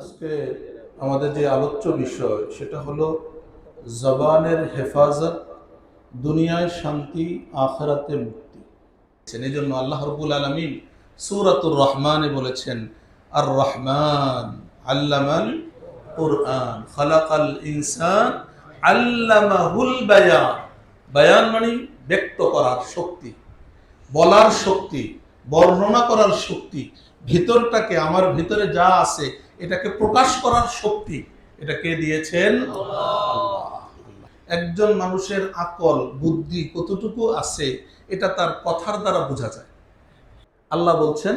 আজকে আমাদের যে আলোচ্য বিষয় সেটা হলো জবানের হেফাজত, দুনিয়ায় শান্তি, আখিরাতে মুক্তি। এই জন্য আল্লাহ রাব্বুল আলামিন সূরাতুর রহমানে বলেছেন, আর রহমান আল্লামাল কুরআন খালাকাল ইনসান আল্লামাহুল বায়ান। বায়ান মানে ব্যক্ত করার শক্তি, বলার শক্তি, বর্ণনা করার শক্তি, ভিতরটাকে, আমার ভিতরে যা আছে এটাকে প্রকাশ করার শক্তি, এটা কে দিয়েছেন? আল্লাহ। একজন মানুষের আকল বুদ্ধি কতটুকু আছে এটা তার কথার দ্বারা বোঝা যায়। আল্লাহ বলছেন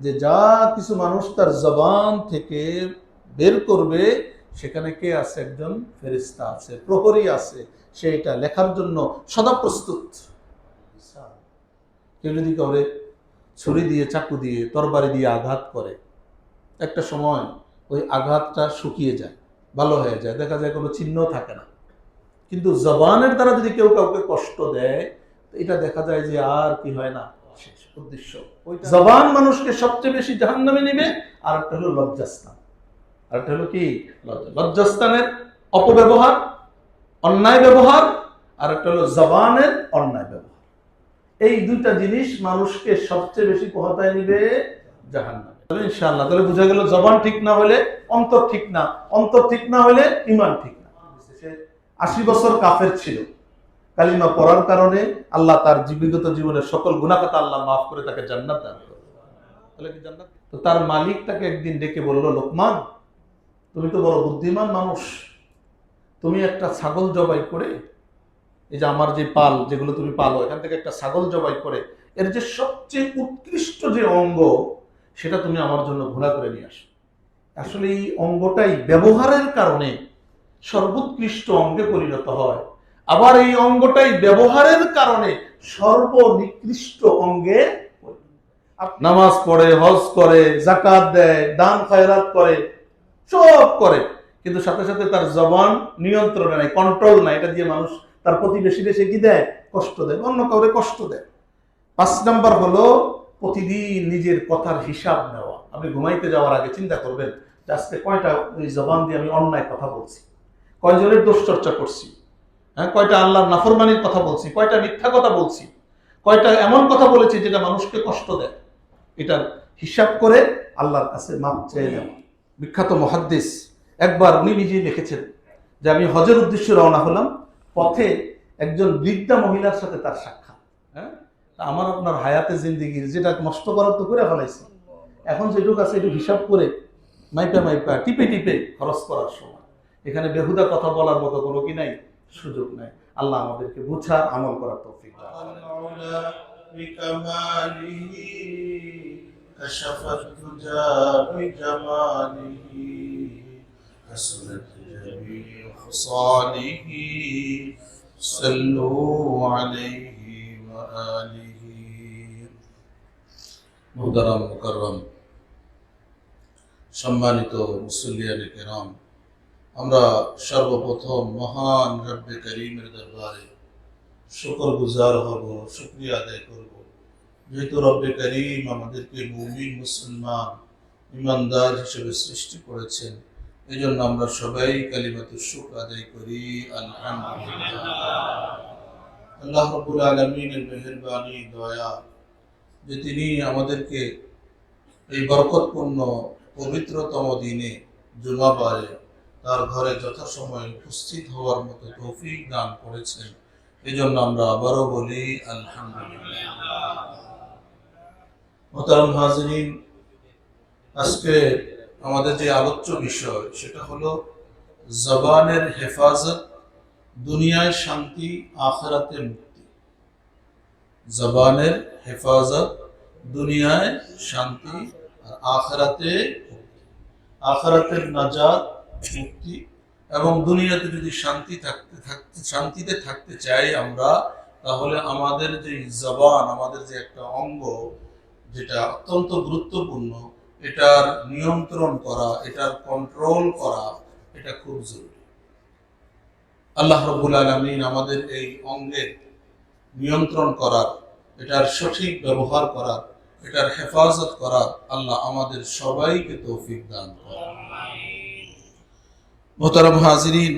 যে যা কিছু মানুষ তার জবান থেকে বের করবে সেখানে কে আছে? একজন ফেরেশতা আছে, প্রহরী আছে, সে এটা লেখার জন্য সদা প্রস্তুত। কেউ যদি করে ছুরি দিয়ে, চাকু দিয়ে, তরবারি দিয়ে আঘাত করে, একটা সময় ওই আঘাতটা শুকিয়ে যায়, ভালো হয়ে যায়, দেখা যায় কোনো চিহ্ন থাকে না। কিন্তু জবানের দ্বারা যদি কেউ কাউকে কষ্ট দেয়, এটা দেখা যায় যে আর কি হয় না, শেষ উদ্দেশ্য। জবান মানুষকে সবচেয়ে বেশি জাহান্নামে নেবে। আর একটা হলো লজ্জাস্থান। আর একটা হলো কি? লজ্জাস্থানের অপব্যবহার, অন্যায় ব্যবহার, আর একটা হলো জবানের অন্যায় ব্যবহার। এই দুইটা জিনিস মানুষকে সবচেয়ে বেশি কোথায় নিবে? জাহান্নামে। ইনশাআল্লাহ। তাহলে বোঝা গেল জবান ঠিক না হলে অন্তর ঠিক না, অন্তর ঠিক না হলে ঈমান ঠিক না। 80 বছর কাফের ছিল, কালিমা পড়ার কারণে আল্লাহ তার বিগত জীবনের সকল গুনাহ খাতা আল্লাহ মাফ করে তাকে জান্নাত দান করলেন। তাহলে কি জান্নাত? তো তার মালিক তাকে একদিন ডেকে বলল, লোকমান, তুমি তো বড় বুদ্ধিমান মানুষ, তুমি একটা ছাগল জবাই করে, এই যে আমার যে পাল যেগুলো তুমি পালো, এখান থেকে একটা ছাগল জবাই করে এর যে সবচেয়ে উৎকৃষ্ট যে অঙ্গ সেটা তুমি আমার জন্য ঘোড়া করে নিয়ে আসো। আসলে এই অঙ্গটাই ব্যবহারের কারণে সর্বোৎকৃষ্ট অঙ্গে পরিণত হয়, আবার এই অঙ্গটাই ব্যবহারের কারণে সর্বনিকৃষ্ট অঙ্গে। নামাজ পড়ে, হজ করে, যাকাত দেয়, দান খয়রাত করে, সব করে, কিন্তু সাথে সাথে তার জবান নিয়ন্ত্রণে নাই, কন্ট্রোল নাই। এটা দিয়ে মানুষ তার প্রতিবেশী দেশে কি দেয়? কষ্ট দেয়, অন্য কাউরে কষ্ট দেয়। 5 নাম্বার হলো প্রতিদিন নিজের কথার হিসাব নেওয়া। আপনি ঘুমাইতে যাওয়ার আগে চিন্তা করবেন যে আজকে কয়টা ওই জবান দিয়ে আমি অন্যায় কথা বলছি, কয়জনের দোষ চর্চা করছি, হ্যাঁ, কয়টা আল্লাহর নাফরমানির কথা বলছি, কয়টা মিথ্যা কথা বলছি, কয়টা এমন কথা বলেছি যেটা মানুষকে কষ্ট দেয়। এটার হিসাব করে আল্লাহর কাছে মাপ চেয়ে নেওয়া। বিখ্যাত মুহাদ্দিস একবার উনি নিজেই লিখেছেন যে আমি হজের উদ্দেশ্যে রওনা হলাম, পথে একজন বৃদ্ধা মহিলার সাথে তার সাক্ষাৎ। হ্যাঁ, আমার আপনার হায়াতে জিন্দিগির যেটা নষ্ট করার তো করে ফেলাইছি, এখন যেটুকু আছে একটু হিসাব করে মাইপা মাইপা টিপে টিপে খরচ করার সময়। এখানে বেহুদা কথা বলার মতো কোনো কি নাই, সুযোগ নাই। আল্লাহ আমাদেরকে বুঝার, আমল করার তৌফিক দান করুন। সম্মানিত মুসল্লিয়ানে কেরাম, আমরা সর্বপ্রথম মহান রব্বে করিমের দরবারে শুকরগুজার হব, শুকরিয়া আদায় করব, যেহেতু রব্বে করিম আমাদেরকে মুমিন, মুসলমান, ইমানদার হিসেবে সৃষ্টি করেছেন। এই জন্য আমরা সবাই কালিমাতুশ শুকর আদায় করি, আলহামদুলিল্লাহ। আল্লাহ রাব্বুল আলামিনের মেহেরবানি, দয়া, যে তিনি আমাদেরকে এই বরকতপূর্ণ পবিত্রতম দিনে জুমাবারে তার ঘরে যথাসময়ে উপস্থিত হওয়ার মতো তৌফিক দান করেছেন। এই জন্য আমরা আবারও বলি আলহামদুলিল্লাহ। মুহতারাম হাজিরিন, আজকে আমাদের যে আলোচ্য বিষয় সেটা হলো জবানের হেফাজত, দুনিয়ায় শান্তি, আখিরাতে মুক্তি। জবানের হেফাজত, দুনিয়ায় শান্তি আর আখিরাতে মুক্তি। আখিরাতের নাজাত, মুক্তি, এবং দুনিয়াতে যদি শান্তিতে থাকতে চাই আমরা, তাহলে আমাদের যে জবান, আমাদের যে একটা অঙ্গ যেটা অত্যন্ত গুরুত্বপূর্ণ, এটার নিয়ন্ত্রণ করা, এটার কন্ট্রোল করা, এটা খুব জরুরি। আল্লাহ রাব্বুল আলামিন আমাদের এই অঙ্গের নিয়ন্ত্রণ করার, এটার সঠিক ব্যবহার করার, এটার হেফাজত করার আল্লাহ আমাদের সবাইকে তৌফিক দান করেন। মোহতারাম হাজিরিন,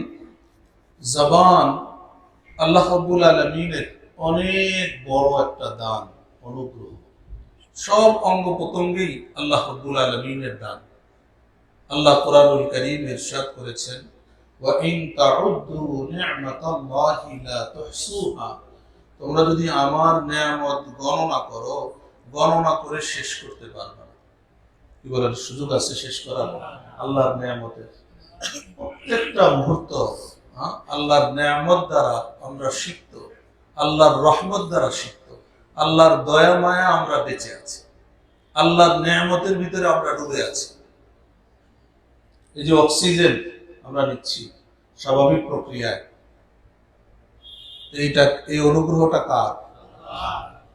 জবান আল্লাহ রাব্বুল আলামিনের অনেক বড় একটা দান, অনুগ্রহ। সব অঙ্গ প্রত্যঙ্গেই আল্লাহ রাব্বুল আলামিনের দান। আল্লাহ কোরআনুল কারীম ইরশাদ করেছেন, ওয়া ইন তাউদ্দু নি'মাতাল্লাহি লা তুহসুহা, তোমরা যদি আমার নেয়ামত গণনা করো, গণনা করে শেষ করতে পারবে না। কি বলার সুযোগ আছে শেষ করার? আল্লাহর নেয়ামতের প্রত্যেকটা মুহূর্ত আল্লাহর নেয়ামত দ্বারা আমরা সিক্ত, আল্লাহর রহমত দ্বারা সিক্ত, আল্লাহর দয়া মায়া আমরা বেঁচে আছি, আল্লাহর নেয়ামতের ভিতরে আমরা ডুবে আছি। এই যে অক্সিজেন আমরা নিচ্ছি স্বাভাবিক প্রক্রিয়ায়, এই অনুগ্রহটা কার?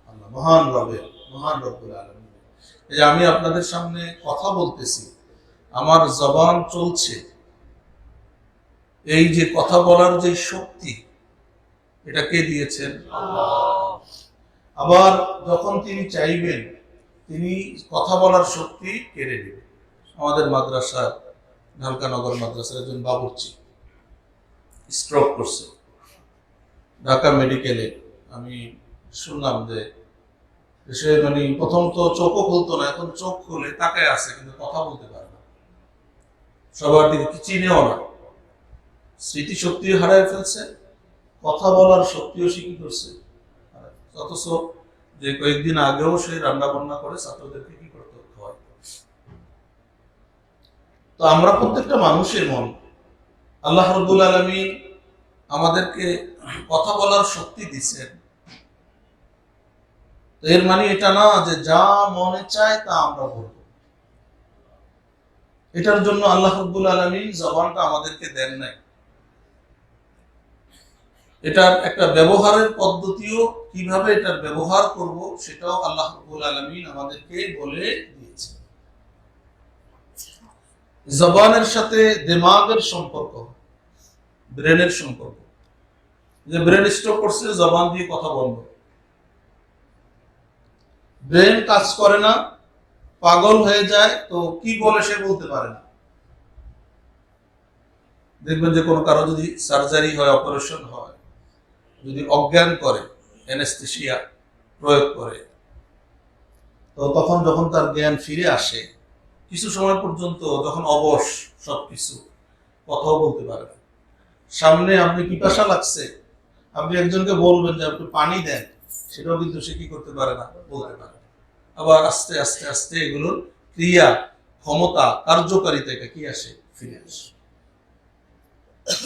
আল্লাহ, মহান রবের, মহান রব্বুল আলামিন। এই যে আমি আপনাদের সামনে কথা বলতেছি, আমার জবান চলছে, এই যে কথা বলার যে শক্তি, এটা কে দিয়েছেন? আবার যখন তিনি চাইবেন, তিনি কথা বলার শক্তি কেড়ে নেবেন। আমাদের মাদ্রাসার, ঢালকানগর মাদ্রাসার একজন বাবুর্চি স্ট্রোক করছে ঢাকা মেডিকেলে। আমি শুনলাম যে সে মানে প্রথম তো চোখও খুলতো না, এখন চোখ খুলে তাকায় আছে, কিন্তু কথা বলতে পারে না, সবার দিকে চিনেও না, স্মৃতিশক্তিও হারায় ফেলছে, কথা বলার শক্তিও শিখি করছে। অথচ যে কয়েকদিন আগেও সে রান্না বান্না করে ছাত্রদেরকে কি করতে হয়। তো আমরা প্রত্যেকটা মানুষের মন, আল্লাহ রাব্বুল আলামিন আমাদেরকে কথা বলার শক্তি দিচ্ছেন। এর মানে এটা না যে যা মনে চায় তা আমরা বলবো। এটার জন্য আল্লাহ রাব্বুল আলামিন জবানটা আমাদেরকে দেন নাই। এটার একটা ব্যবহারের পদ্ধতিও, কিভাবে এটার ব্যবহার করব সেটাও আল্লাহ রাব্বুল আলামিন আমাদেরকে বলে দিয়েছে। জবানের সাথে দিমাগের সম্পর্ক, ব্রেনের সম্পর্ক। যে ব্রেন স্ট্রোক করছে, জবান দিয়ে কথা বন্ধ, ব্রেন কাজ করে না, পাগল হয়ে যায়, তো কি বলে সে বলতে পারে না। দেখবেন যে কোনো কারো যদি সার্জারি হয়, অপারেশন হয়, যদি অজ্ঞান করে, অ্যানেস্থেসিয়া প্রয়োগ করে, তো তখন যখন তার জ্ঞান ফিরে আসে, কিছু সময় পর্যন্ত যখন অবশ, সবকিছু কথাও বলতে পারে না। সামনে আপনি পিপাসা লাগছে, আপনি একজনকে বলবেন যে আপনি পানি দেন, সেটাও কিন্তু সে কি করতে পারে না, বলতে পারে না। আবার আস্তে আস্তে আস্তে এগুলোর ক্রিয়া, ক্ষমতা, কার্যকারিতা এটা কি আসে, ফিরে আসে।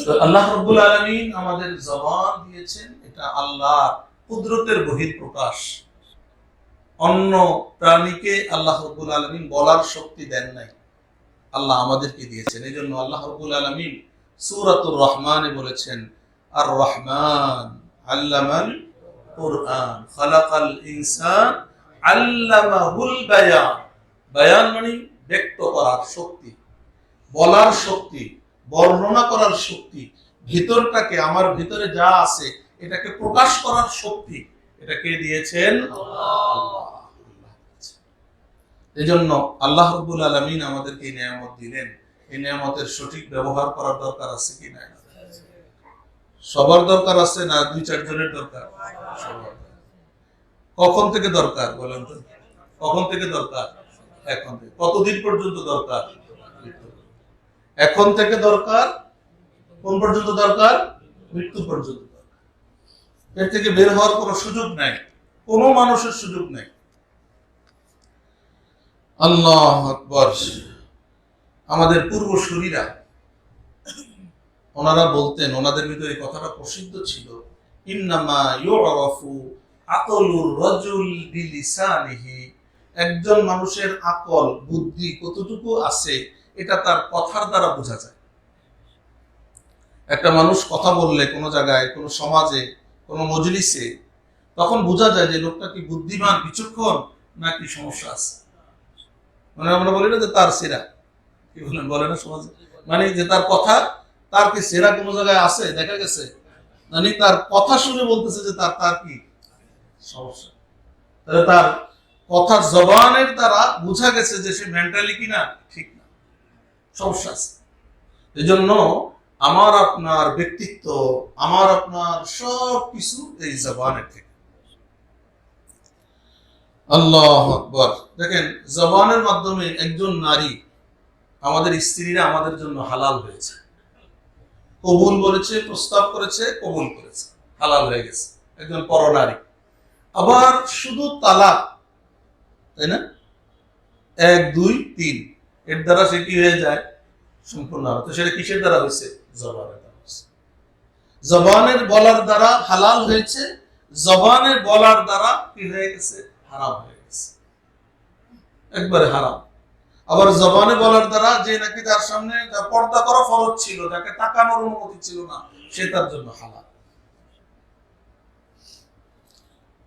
তো আল্লাহ রাব্বুল আলামিন আমাদের জবান দিয়েছেন, এটা আল্লাহর কুদরতের বহিঃপ্রকাশ। অন্য প্রাণীকে আল্লাহ রাব্বুল আলামিন বলার শক্তি দেন নাই, আল্লাহ আমাদেরকে দিয়েছেন। এই জন্য আল্লাহ রাব্বুল আলামিন সূরাতুর রহমানে বলেছেন, আর রহমান আল্লামাল কুরআন খালাকাল ইনসান আল্লামাহুল বায়ান। বায়ান মানে ব্যক্ত করার শক্তি, বলার শক্তি, বর্ণনা করার শক্তি, ভিতরটাকে, আমার ভিতরে যা আছে এটাকে প্রকাশ করার শক্তি, এটা কে দিয়েছেন? আল্লাহ। এই জন্য আল্লাহ রাব্বুল আলামিন আমাদেরকে এই নিয়ামত দিলেন। এই নিয়ামতের সঠিক ব্যবহার করার দরকার আছে কি না? সবার দরকার আছে না, দুই চারজনের দরকার? কখন থেকে দরকার বলেন তো? কখন থেকে দরকার? এখন থেকে। কতদিন পর্যন্ত দরকার? এখন থেকে দরকার। কোন পর্যন্ত দরকার? মৃত্যু পর্যন্ত দরকার। এর থেকে বের হওয়ার কোনো সুযোগ নাই, কোনো মানুষের সুযোগ নাই। আল্লাহু আকবার। আমাদের পূর্বসূরীরা, ওনারা বলতেন, ওনাদের ভিতরে কথাটা প্রসিদ্ধ ছিল, ইন্নামা ইউরাফু আকলুর রাজুল বিলিসানিহি। একজন মানুষের আকল, বুদ্ধি কতটুকু আছে এটা তার কথার দ্বারা বোঝা যায়। একটা মানুষ কথা বললে কোনো জায়গায়, কোনো সমাজে, কোনো মজলিসে, তখন বোঝা যায় যে লোকটা কি বুদ্ধিমান, বিচক্ষণ, নাকি সমস্যা আছে। মানে আমরা বলি না যে তার সেরা, কি বলেন, বলে না সমাজে, মানে যে তার কথা, তার কি সেরা কোনো জায়গায় আছে, দেখা গেছে, মানে তার কথা শুনে বলতেছে যে তার তার কি সমস্যা। তাহলে তার কথা জবানের দ্বারা বোঝা গেছে যে সে মেন্টালি কিনা ঠিক না, সমস্যা আছে। এজন্য আমার আপনার ব্যক্তিত্ব, আমার আপনার সব কিছু এই জবানের থেকে। আল্লাহু আকবার। দেখেন, জবানের মাধ্যমে একজন নারী, আমাদের স্ত্রীরা আমাদের জন্য হালাল হয়েছে, কবুল বলেছে, প্রস্তাব করেছে, কবুল করেছে, হালাল হয়ে গেছে, একজন পরনারী। আবার শুধু তালাক, তাই না, 1 2 3 এর দ্বারা সে কি হয়ে যায়, সম্পূর্ণ। তো সেটা কিসের দ্বারা হয়েছে? জবানের দ্বারা হয়েছে। জবানের বলার দ্বারা হালাল হয়েছে, জবানের বলার দ্বারা কি হয়ে গেছে? হারাম হয়ে গেছে, একবারে হারাম। আবার জবানে বলার দ্বারা যে নাকি তার সামনে পর্দা করা ফরজ ছিল, যাকে তাকানোর অনুমতি ছিল না, সে তার জন্য হালাল।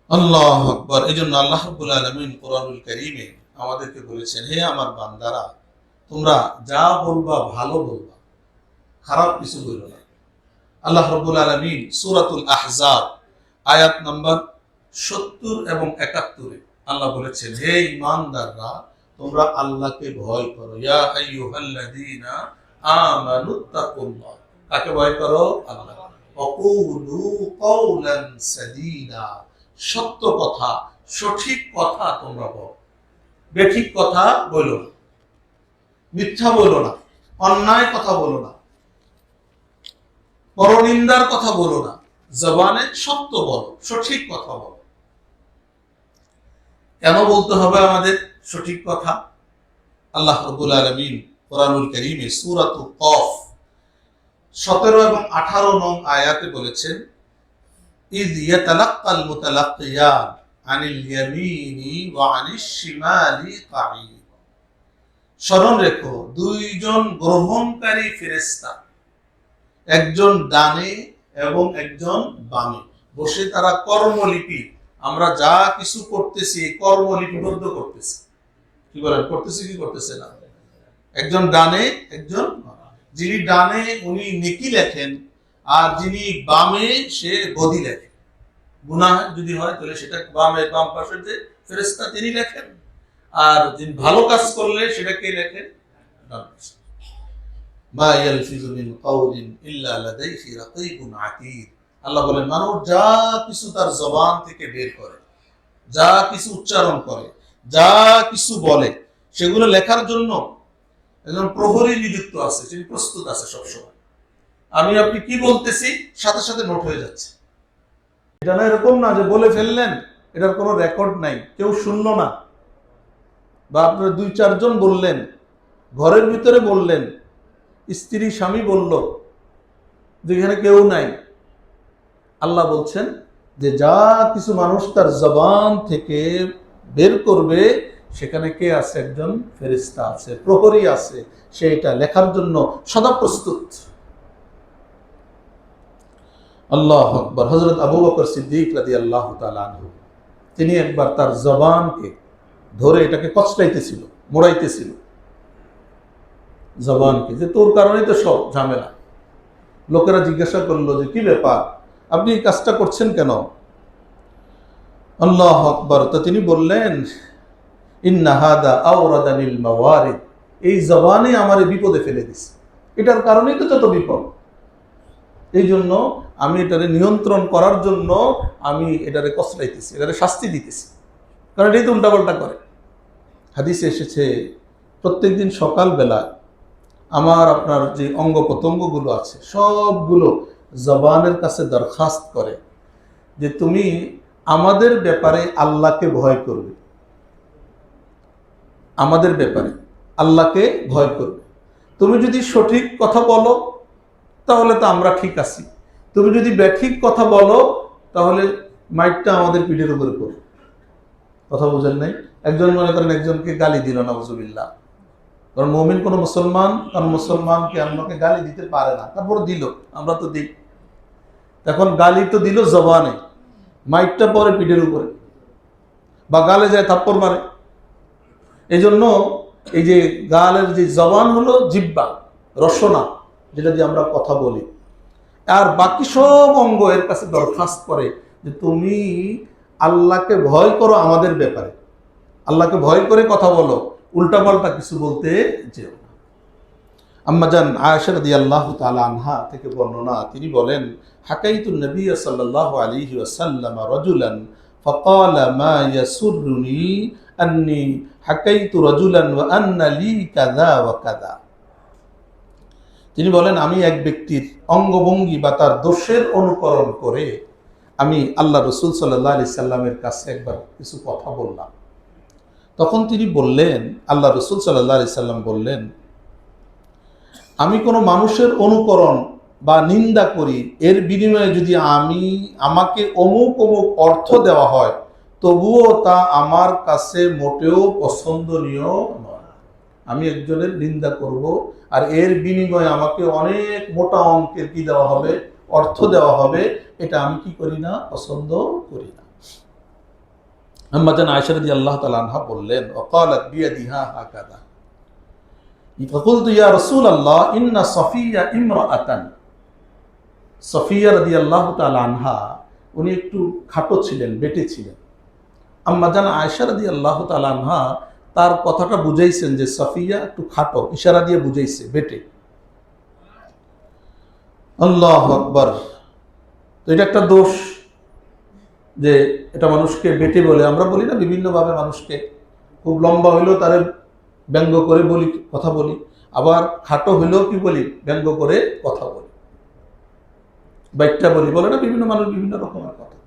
আল্লাহু আকবার। এজন্য আল্লাহ রাব্বুল আলামিন কোরআনুল কারীমে আমাদেরকে বলেছেন, হে আমার বান্দারা, তোমরা যা বলবা ভালো বলবা, খারাপ কিছু বলো না। আল্লাহ রাব্বুল আলামিন সূরাতুল আহজাব আয়াত নাম্বার 70 এবং 71 আল্লাহ বলেছেন, হে ঈমানদাররা, তোমরা আল্লাহকে ভয় করো। ইয়া আইয়ুহাল্লাযীনা আমানুত্তাকুল্লাহ। কাকে ভয় করো? আল্লাহ। ওয়াকুলু কাওলান সাদীদা। সত্য কথা, সঠিক কথা তোমরা বলো, বেঠিক কথা বলো না, মিথ্যা বলো না, অন্যায় কথা বলো না, পরনিন্দার কথা বলো না, জবানে সত্য বলো, সঠিক কথা বলো। কেন বলতে হবে আমাদের সঠিক কথা? আল্লাহ রাব্বুল আলামিন কোরআনুল কারীমে সূরাতুল কফ 17 এবং 18 নং আয়াতে বলেছেন, ইয ইয়াতালাক্কাল মুতালাক্কিয়ান আনিল ইয়ামিনি ওয়া আনিশ শিমালি কাঈদ। স্মরণ রেখো, দুইজন গ্রহণকারী ফেরেশতা, একজন ডানে এবং একজন বামে বসে তারা কর্মলিপি, আমরা যা কিছু করতেছি এই কর্ম লিপিবদ্ধ করতেছি। কি বলেন, করতেছি কি করতেছে না? একজন ডানে, একজন যিনি ডানে উনি নেকি লেখেন, আর যিনি বামে সে বদি লেখেন। গুনাহ যদি হয় তাহলে সেটা বামে, বাম পাশের যে ফেরেশতা তিনি লেখেন, আর যিনি ভালো কাজ করলে সেটা কে লেখেন? ডান পাশে। মা ইয়ালফিযু মিন কাওলিন ইল্লা লাদাইহি রাকীবুন আতীদ। আল্লাহ বলেন, মানুষ যা কিছু তার জবান থেকে বের করে, যা কিছু উচ্চারণ করে, যা কিছু বলে, সেগুলো লেখার জন্য একজন প্রহরী নিযুক্ত আছে, তিনি প্রস্তুত আছে সবসময়। আমি আপনি কি বলতেছি সাথে সাথে নোট হয়ে যাচ্ছে। এটা না এরকম না যে বলে ফেললেন, এটার কোনো রেকর্ড নাই, কেউ শুনলো না, বা আপনার 2-4 জন বললেন, ঘরের ভিতরে বললেন, স্ত্রী স্বামী বলল, যেখানে কেউ নাই। আল্লাহ বলছেন যে যা কিছু মানুষ তার জবান থেকে বের করবে, সেখানে কে আছে? একজন ফেরেশতা আছে, প্রহরী আছে, সে এটা লেখার জন্য সদা প্রস্তুত। আল্লাহু আকবার। হযরত আবু বকর সিদ্দিক রাদিয়াল্লাহু তাআলা আনহু, তিনি একবার তার জবানকে ধরে এটাকে কচলাইতেছিল, মোড়াইতেছিল জবানকে, যে তোর কারণেই তো সব ঝামেলা। লোকেরা জিজ্ঞাসা করলো যে কি ব্যাপার, আপনি এই কাজটা করছেন কেন? আল্লাহু আকবার। তো তিনি বললেন, ইন্না হাদা আওরাদানিল মাওয়ারিদ। এই জবানে আমারে বিপদে ফেলে দিছে, এটার কারণেই তো যত বিপদ। এই জন্য আমি এটারে নিয়ন্ত্রণ করার জন্য আমি এটারে কসলাইতেছি, এটারে শাস্তি দিতেছি, কারণ এটাই তো উল্টাপাল্টা করে। হাদিসে এসেছে, প্রত্যেকদিন সকালবেলা আমার আপনার যে অঙ্গ প্রত্যঙ্গগুলো আছে সবগুলো জবানের কাছে দরখাস্ত করে যে তুমি আমাদের ব্যাপারে আল্লাহকে ভয় করবে, আমাদের ব্যাপারে আল্লাহকে ভয় করবে। তুমি যদি সঠিক কথা বলো তাহলে তো আমরা ঠিক আছি, তুমি যদি ব্যাঠিক কথা বলো তাহলে মাইকটা আমাদের পিঠের উপরে পড়ে। কথা বুঝেন নাই? একজন মনে করেন একজনকে গালি দিল, নাউজুবিল্লাহ, কারণ মুমিন কোনো মুসলমান কারণ মুসলমানকে আমাকে গালি দিতে পারে না, তারপর দিল, আমরা তো দিই। এখন গালি তো দিল জবানে, মাইকটা পরে পিঠের উপরে, বা গালে যায় থাপ্পড় মারে। এই জন্য এই যে গালের যে জবান হলো জিহ্বা, রসনা, যেটা দিয়ে আমরা কথা বলি, আর বাকি সব অঙ্গ এর কাছে দরখাস্ত করে যে তুমি আল্লাহকে ভয় করো আমাদের ব্যাপারে, আল্লাহকে ভয় করে কথা বলো, উল্টাপাল্টা কিছু বলতে যেও না। আম্মাজান আয়েশা রাদিয়াল্লাহু তাআলা আনহা থেকে বর্ণনা, তিনি বলেন, হাকাইতুন নবী সাল্লাল্লাহু আলাইহি ওয়াসাল্লাম রাজুলান ফাকালা মা ইয়াসুররুনি আন্নী হাকাইতু রাজুলান ওয়া আন্না লি কাযা ওয়া কাযা। তিনি বলেন, আমি এক ব্যক্তির অঙ্গভঙ্গি বা তার দোষের অনুকরণ করে আমি আল্লাহ রসুল সাল্লাল্লাহু আলাইহি সাল্লামের কাছে একবার কিছু কথা বললাম। তখন তিনি বললেন, আল্লাহ রসুল সাল্লাল্লাহু আলাইহি সাল্লাম বললেন, আমি কোনো মানুষের অনুকরণ বা নিন্দা করি, এর বিনিময়ে যদি আমাকে অমুক অমুক অর্থ দেওয়া হয়, তবুও তা আমার কাছে মোটেও পছন্দনীয় নয়। আমি একজনের নিন্দা করব আর এর বিনিময়ে আমাকে অনেক মোটা অঙ্কের কি দেওয়া হবে, অর্থ দেওয়া হবে, এটা আমি কি করি না, পছন্দ করি না। আম্মাজান আয়েশা রাদিয়াল্লাহু তাআলা আনহা বললেন, ওয়াকালাত বিয়াদিহা হাকাযা ফাকুলতু ইয়া রাসূলুল্লাহ ইন্না সফিয়া ইমরাআতান। সফিয়া রাদিয়াল্লাহু তাআলা আনহা, উনি একটু খাটো ছিলেন, বেটে ছিলেন। আম্মাজান আয়েশা রাদিয়াল্লাহু তাআলা আনহা তার কথাটা বুঝাইছেন যে সফিয়া একটু খাটো, ইশারা দিয়ে বুঝাইছে বেটে। আল্লাহু আকবার। তো এটা একটা দোষ যে এটা মানুষকে বেটে বলে, আমরা বলি না বিভিন্নভাবে মানুষকে, খুব লম্বা হইলেও তারে ব্যঙ্গ করে বলি, কথা বলি, আবার খাটো হইলেও কি বলি, ব্যঙ্গ করে কথা বলি, বাইকটা বলি, বলে না বিভিন্ন মানুষ বিভিন্ন রকমের কথা।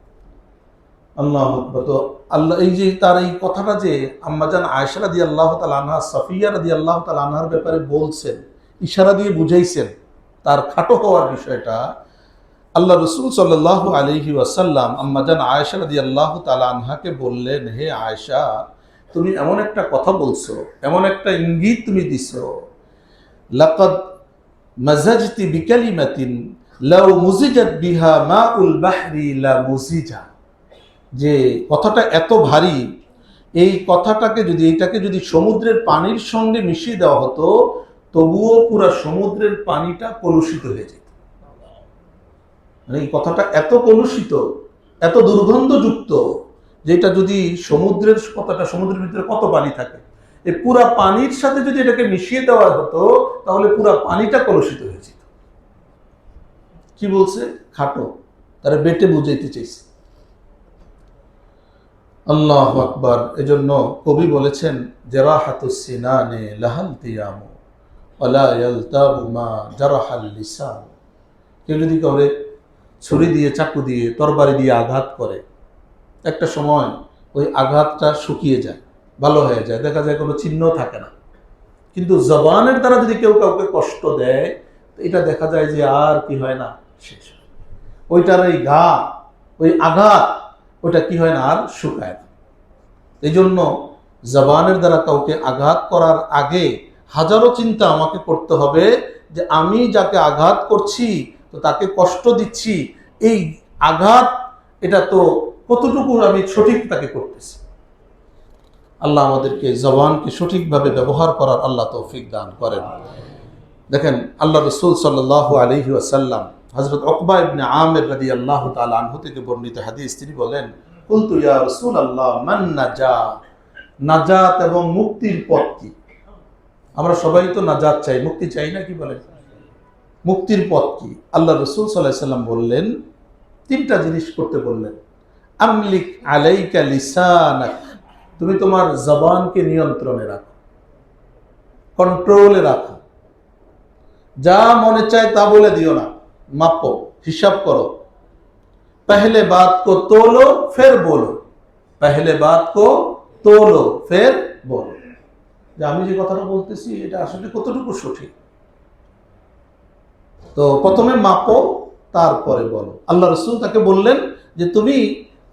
আল্লাহু আকবার। তো আল্লাহ এই যে তার এই কথাটা যে আম্মাজান আয়েশা রাদিয়াল্লাহু তাআলা আনহা সফিয়া রাদিয়াল্লাহু তাআলা আনহার ব্যাপারে বলছেন, ইশারা দিয়ে বুঝাইছেন তার খাটো হওয়ার বিষয়টা, আল্লাহ রসুল সাল্লাল্লাহু আলাইহি ওয়াসাল্লাম আম্মাজান আয়েশা রাদিয়াল্লাহু তাআলা আনহাকে বললেন, হে আয়েশা, তুমি এমন একটা কথা বলছো, এমন একটা ইঙ্গিত তুমি দিছো, লাকাদ মাযাজতি বিকালিমাতিন লাউ মুজিজাত বিহা মাউল বাহরি লা মুজিজা। যে কথাটা এত ভারী, এই কথাটাকে যদি, এইটাকে যদি সমুদ্রের পানির সঙ্গে মিশিয়ে দেওয়া হতো, তবুও পুরা সমুদ্রের পানিটা কলুষিত হয়ে যেত। মানে এই কথাটা এত কলুষিত, এত দুর্গন্ধযুক্ত, যেটা যদি সমুদ্রের কথাটা, সমুদ্রের ভিতরে কত পানি থাকে, এই পুরা পানির সাথে যদি এটাকে মিশিয়ে দেওয়া হতো, তাহলে পুরা পানিটা কলুষিত হয়ে যেত। কি বলছে? খাটো, তারা বেটে বুঝাইতে চাইছে। আল্লাহু আকবার। এজন্য কবি বলেছেন, জারাহাতুস সিনানে লাহালতিয়ামু ওয়ালা ইয়ালতাবু মা জারাহাল লিসান। কেউ যদি করে ছুরি দিয়ে, চাকু দিয়ে, তরবারি দিয়ে আঘাত করে, একটা সময় ওই আঘাতটা শুকিয়ে যায়, ভালো হয়ে যায়, দেখা যায় কোনো চিহ্ন থাকে না। কিন্তু জবানের দ্বারা যদি কেউ কাউকে কষ্ট দেয়, এটা দেখা যায় যে আর কি হয় না, শেষ হয়। ওইটার ওই ঘা, ওই আঘাত, ওইটা কি হয় না, আর শুকায় না। এই জন্য জবানের দ্বারা কাউকে আঘাত করার আগে হাজারো চিন্তা আমাকে করতে হবে যে আমি যাকে আঘাত করছি, তো তাকে কষ্ট দিচ্ছি, এই আঘাত এটা তো কতটুকু আমি সঠিক তাকে করতেছি। আল্লাহ আমাদেরকে জবানকে সঠিকভাবে ব্যবহার করার আল্লাহ তৌফিক দান করেন। দেখেন, আল্লাহ রসুল সাল্লাল্লাহু আলাইহি ওয়াসাল্লাম হযরত উকবা ইবনে আমির রাদিয়াল্লাহু তাআলা আনহু থেকে বর্ণিত হাদিস, তিনি বলেন, কুলতু ইয়া রাসূলুল্লাহ মান নাজাত। নাজাত এবং মুক্তির পথ কি? আমরা সবাই তো নাজাত চাই, মুক্তি চাই না, কি বলেন? মুক্তির পথ কি? আল্লাহ রসুল সাল্লাল্লাহু আলাইহি ওয়াসাল্লাম বললেন, তিনটা জিনিস করতে বললেন। আমলিক আলাইকা লিসানাক, তুমি তোমার জবানকে নিয়ন্ত্রণে রাখো, কন্ট্রোলে রাখো। যা মনে চায় তা বলে দিও না, মাপো, হিসাব করো। पहले बात को तोलो फिर बोलो, पहले बात को तोलो फिर बोलो। যে আমি যে কথাটা বলতেছি এটা আসলে কতটুকু সঠিক, তো প্রথমে মাপো, তারপরে বলো। আল্লাহ রসুল তাকে বললেন যে তুমি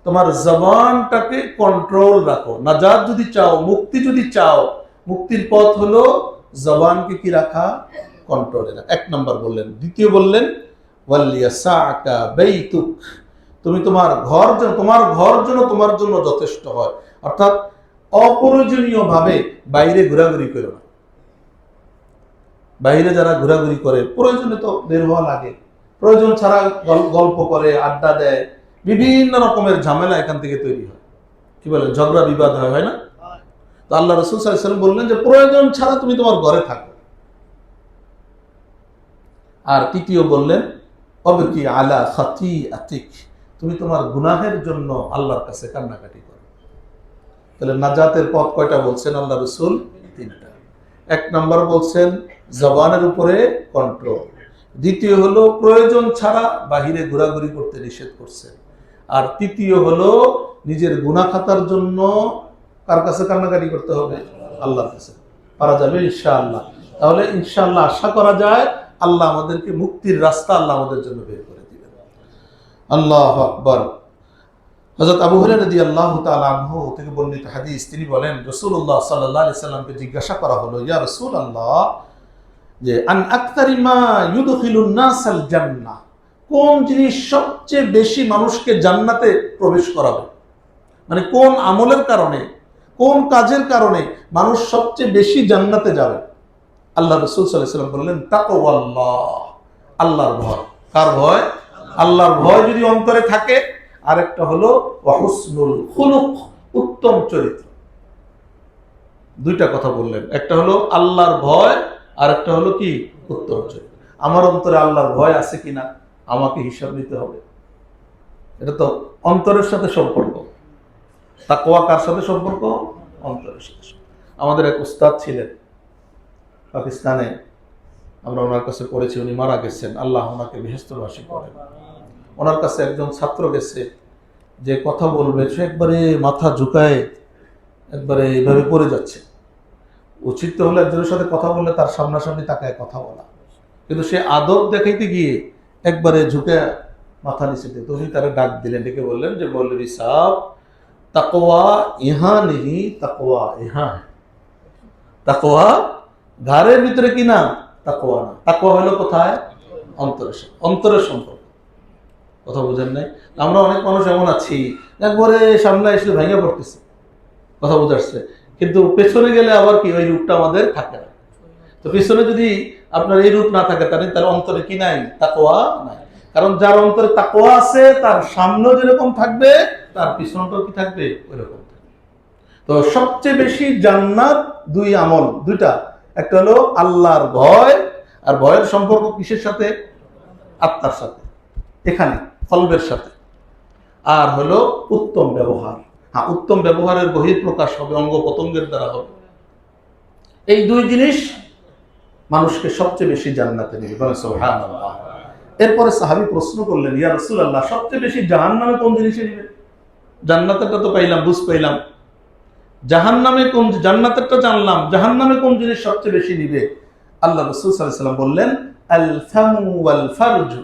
তোমার জবানটাকে কন্ট্রোল রাখো। নাজাত যদি চাও, মুক্তি যদি চাও, মুক্তির পথ হলো জবানকে কি রাখা, কন্ট্রোলে রাখা। এক নম্বর বললেন। দ্বিতীয় বললেন, ওয়ালিয়াসাকা বাইতুক, তুমি তোমার ঘর যেন তোমার জন্য যথেষ্ট হয়, অর্থাৎ অপ্রয়োজনীয় ভাবে বাইরে ঘোরাঘুরি করো না। বাইরে যারা ঘোরাঘুরি করে, প্রয়োজনে তো বের হওয়া লাগে, প্রয়োজন ছাড়া গল্প করে, আড্ডা দেয়, বিভিন্ন রকমের ঝামেলা এখান থেকে তৈরি হয়, কি বলে, ঝগড়া বিবাদ হয় না? তো আল্লাহ রাসূল সাল্লাল্লাহু আলাইহি ওয়াসাল্লাম বললেন যে প্রয়োজন ছাড়া তুমি তোমার ঘরে থাকো। আর তৃতীয় বললেন অবকি আলা খাতিআতিক, তুমি তোমার গুনাহের জন্য আল্লাহর কাছে কান্নাকাটি করো। তাহলে নাজাতের পথ কয়টা বলছেন আল্লাহ রাসূল? তিনটা। এক নম্বর বলছেন জবানের উপরে কন্ট্রোল, দ্বিতীয় হলো প্রয়োজন ছাড়া বাহিরে ঘোরাঘুরি করতে নিষেধ করছেন, আর তৃতীয় হলো নিজের গুনাহ খাতার জন্য কার কাছে কান্নাকাটি করতে হবে? আল্লাহর কাছে। পারা যাবে ইনশাআল্লাহ? তাহলে ইনশাআল্লাহ আশা করা যায় আল্লাহ আমাদেরকে মুক্তির রাস্তা আল্লাহ আমাদের জন্য বের করে দিবেন। আল্লাহু আকবার। হযরত আবু হুরায়রা রাদিয়াল্লাহু তাআলা আনহু থেকে বর্ণিত হাদিস, তিনি বলেন রাসূলুল্লাহ সাল্লাল্লাহু আলাইহি সাল্লামকে জিজ্ঞাসা করা হলো, ইয়া রাসূলুল্লাহ, যে আন আকতারি মা ইউদখিলুন নাসাল জান্নাহ, কোন জিনিস সবচেয়ে বেশি মানুষকে জান্নাতে প্রবেশ করাবে? মানে কোন আমলের কারণে, কোন কাজের কারণে মানুষ সবচেয়ে বেশি জান্নাতে যাবে? আল্লাহ রাসূল সাল্লাল্লাহু আলাইহি সাল্লাম বললেন তাকওয়াল্লাহ, আল্লাহর ভয়। কার ভয়? আল্লাহর ভয় যদি অন্তরে থাকে। আরেকটা হলো ওয়া হুসনুল খুলুক, উত্তম চরিত্র। দুইটা কথা বললেন, একটা হলো আল্লাহর ভয়, আর একটা হলো কি? উত্তম চরিত্র। আমার অন্তরে আল্লাহর ভয় আছে কিনা আমাকে হিসাব নিতে হবে। এটা তো অন্তরের সাথে সম্পর্ক। তাকওয়া কার সাথে সম্পর্ক? অন্তরের সাথে। আমাদের এক উস্তাদ ছিলেন পাকিস্তানে, আমরা ওনার কাছে পড়েছি, উনি মারা গেছেন, আল্লাহ ওনাকে বেহেশতবাসী করেন। ওনার কাছে একজন ছাত্র গেছে, যে কথা বলবে সে একবারে মাথা ঝুঁকায় একবারে এইভাবে পড়ে যাচ্ছে। উচিত তো হলো একজনের সাথে কথা বললে তার সামনাসামনি তাকায় কথা বলা, কিন্তু সে আদব দেখাইতে গিয়ে একবারে ঝুঁকে মাথা নিচে দিয়ে। তুমি তারা ডাক দিলেন, ডেকে বললেন যে মৌলভী সাহেব, তাকওয়া ইহা নেহি, তাকওয়া ইহা। তাকওয়া ঘরের ভিতরে কি না, তাকওয়া না। তাকওয়া হলো কোথায়? অন্তরের সাথে, অন্তরের সম্পর্ক। কথা বুঝেন নাই? আমরা অনেক মানুষ এমন আছি একবারে সামনে এসে ভেঙে পড়তেছে, কথা বুঝাচ্ছে, কিন্তু পেছনে গেলে আবার কি ওই রূপটা আমাদের থাকে না। তো পেছনে যদি আপনার এই রূপ না থাকে তাহলে অন্তরে কি নাই? তাকওয়া নাই। কারণ যার অন্তরে তাকওয়া আছে তার সামনে যেরকম থাকবে তার পিছনটাও কি থাকবে? ওই রকম থাকবে। তো সবচেয়ে বেশি জান্নাত দুই আমল, দুইটা। একটা হলো আল্লাহর ভয়, আর ভয়ের সম্পর্ক কিসের সাথে? আত্মার সাথে, এখানে কলবের সাথে। আর হলো উত্তম ব্যবহার। হ্যাঁ, উত্তম ব্যবহারের বহিঃপ্রকাশ হবে, অঙ্গ প্রত্যঙ্গের দ্বারা হবে। এই দুই জিনিস মানুষকে সবচেয়ে বেশি জান্নাতে নিবে। বলেন সুবহানাল্লাহ। এরপরে সাহাবী প্রশ্ন করলেন, ইয়া রাসূলুল্লাহ, সবচেয়ে বেশি জাহান্নামে কোন জিনিসে নিবে? জান্নাতেরটা তো পাইলাম, বুঝ পাইলাম, জাহান্নামে কোন? জান্নাতেরটা জানলাম, জাহান্নামে কোন জিনিস সবচেয়ে বেশি নিবে? আল্লাহ রাসূল সাল্লাল্লাহু আলাইহি ওয়াসাল্লাম বললেন আল ফামু ওয়াল ফারজু।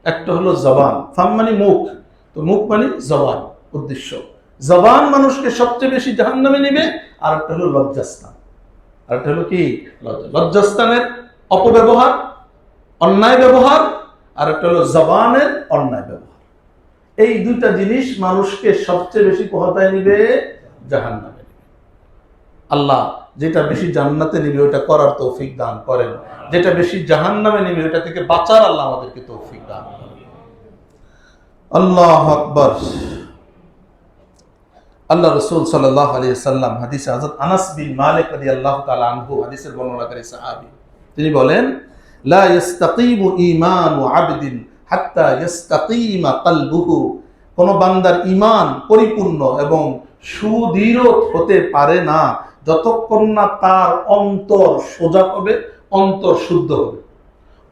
একটা হলো জবান, ফাম মানে মুখ, তো মুখ মানে জবান, উদ্দেশ্য। জবান মানুষকে সবচেয়ে বেশি জাহান্নামে নিবে। আর একটা হলো লজ্জাস্থান। আর একটা হলো কি? লজ্জাস্থানের অপব্যবহার, অন্যায় ব্যবহার, আর একটা হলো জবানের অন্যায় ব্যবহার। এই দুইটা জিনিস মানুষকে সবচেয়ে বেশি কোথায় নিবে? জাহান্নামে নিবে। আল্লাহ যেটা বেশি জান্নাতে নিবে ওটা করার তৌফিক দান করেন, যেটা বেশি জাহান্নামে নিবে ওটা থেকে বাঁচার আল্লাহ আমাদেরকে তৌফিক দান করেন। আল্লাহু আকবার। আল্লাহ রাসূল সাল্লাল্লাহু আলাইহি সাল্লাম হাদিসে হযরত আনাস বিন মালিক রাদিয়াল্লাহু তাআলা আনহু, হাদিসের বর্ণনাকারী সাহাবী, তিনি বলেন লা ইস্তাকিমু ঈমানু আবদিন হাত্তা ইস্তাকিমা কলবুহু। কোন বান্দার ঈমান পরিপূর্ণ এবং সুদৃঢ় হতে পারে না যতক্ষণ না তার অন্তর সোজা হবে, অন্তর শুদ্ধ হবে।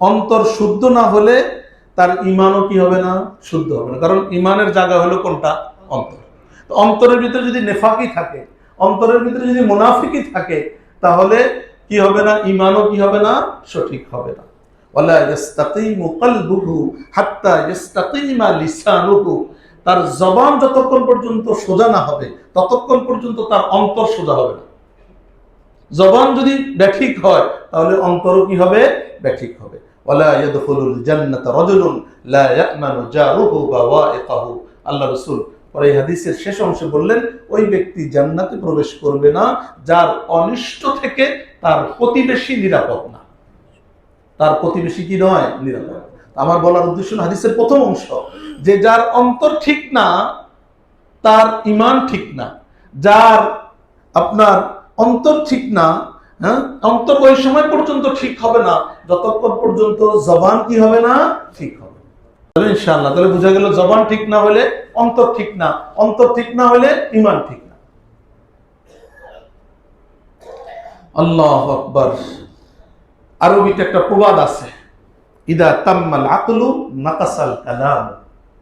অন্তর শুদ্ধ না হলে তার ঈমানও কি হবে না? শুদ্ধ হবে না। কারণ ঈমানের জায়গা হলো কোনটা? অন্তর। তো অন্তরের ভিতরে যদি নেফাকি থাকে, অন্তরের ভিতরে যদি মুনাফিকি থাকে, তাহলে কি হবে না? ঈমানও কি হবে না? সঠিক হবে না। ওয়ালা ইস্তাকিমু কলবুহু হাত্তা ইস্তাকিমা লিসানুহু। তার জবান যতক্ষণ পর্যন্ত সোজা না হবে ততক্ষণ পর্যন্ত তার অন্তর সোজা হবে না। জবান যদি ব্যাঠিক হয় তাহলে অন্তরও কি হবে? ব্যাঠিক হবে। ওয়ালা ইয়াদখুলুল জান্নাতা রাজুলুন লা ইয়ামানু জারুহু বাওয়াইকাহু। আল্লাহ রাসূল পরে এই হাদিসের শেষ অংশে বললেন, ওই ব্যক্তি জান্নাতে প্রবেশ করবে না যার অনিষ্ট থেকে তার প্রতিবেশী নিরাপদ না। তার প্রতিবেশী কি নয়? নিরাপদ। আমার বলার উদ্দেশ্য হাদিসের প্রথম অংশ যে যার অন্তর ঠিক না তার ঈমান ঠিক না, যার আপনার অন্তর ঠিক না হ্যাঁ, অন্তর ওই সময় পর্যন্ত ঠিক হবে না যতক্ষণ পর্যন্ত জবান কি হবে না, ঠিক হবে। তাহলে ইনশাআল্লাহ, তাহলে বোঝা গেল জবান ঠিক না হলে অন্তর ঠিক না, অন্তর ঠিক না হলে ঈমান ঠিক না। আল্লাহু আকবার। আরবিতে একটা প্রবাদ আছে, ইদা তাম্মাল আকলু নাকাসাল কালাম।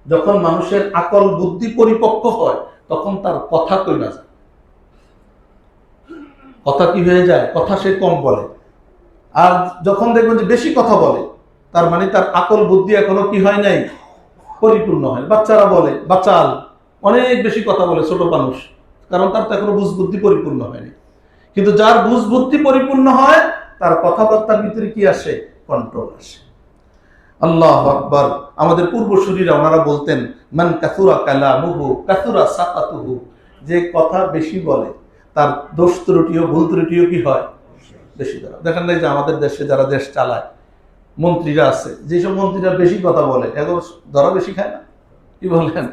যখন মানুষের আকল বুদ্ধি পরিপক্ক হয় তখন তার কথা কমে যায়। কথা কি হয়ে যায়, কথা সে কম বলে। আর যখন দেখবেন যে বেশি কথা বলে, তার মানে তার আকল বুদ্ধি এখনো কি হয় নাই, পরিপূর্ণ হয়। বাচ্চারা বলে বাচাল, অনেক বেশি কথা বলে ছোট মানুষ, কারণ তার তো এখনো বুঝ বুদ্ধি পরিপূর্ণ হয়নি। কিন্তু যার বুঝ বুদ্ধি পরিপূর্ণ হয় তার কথাবার্তার ভিতরে কি আসে, কন্ট্রোল আসে। আল্লাহু আকবার। আমাদের পূর্বসূরীরা ওনারা বলতেন, মান কাসুরা কালামুহু কাসুরা সাকাতুহু, যে কথা বেশি বলে তার দোষ ত্রুটিও ভুল ত্রুটিও কি হয়, বেশি ধরা। দেখেন নাই যে আমাদের দেশে যারা দেশ চালায়, মন্ত্রীরা আছে, যেসব মন্ত্রীরা বেশি কথা বলে এগুলো ধরা বেশি খায় না, কি বলেন?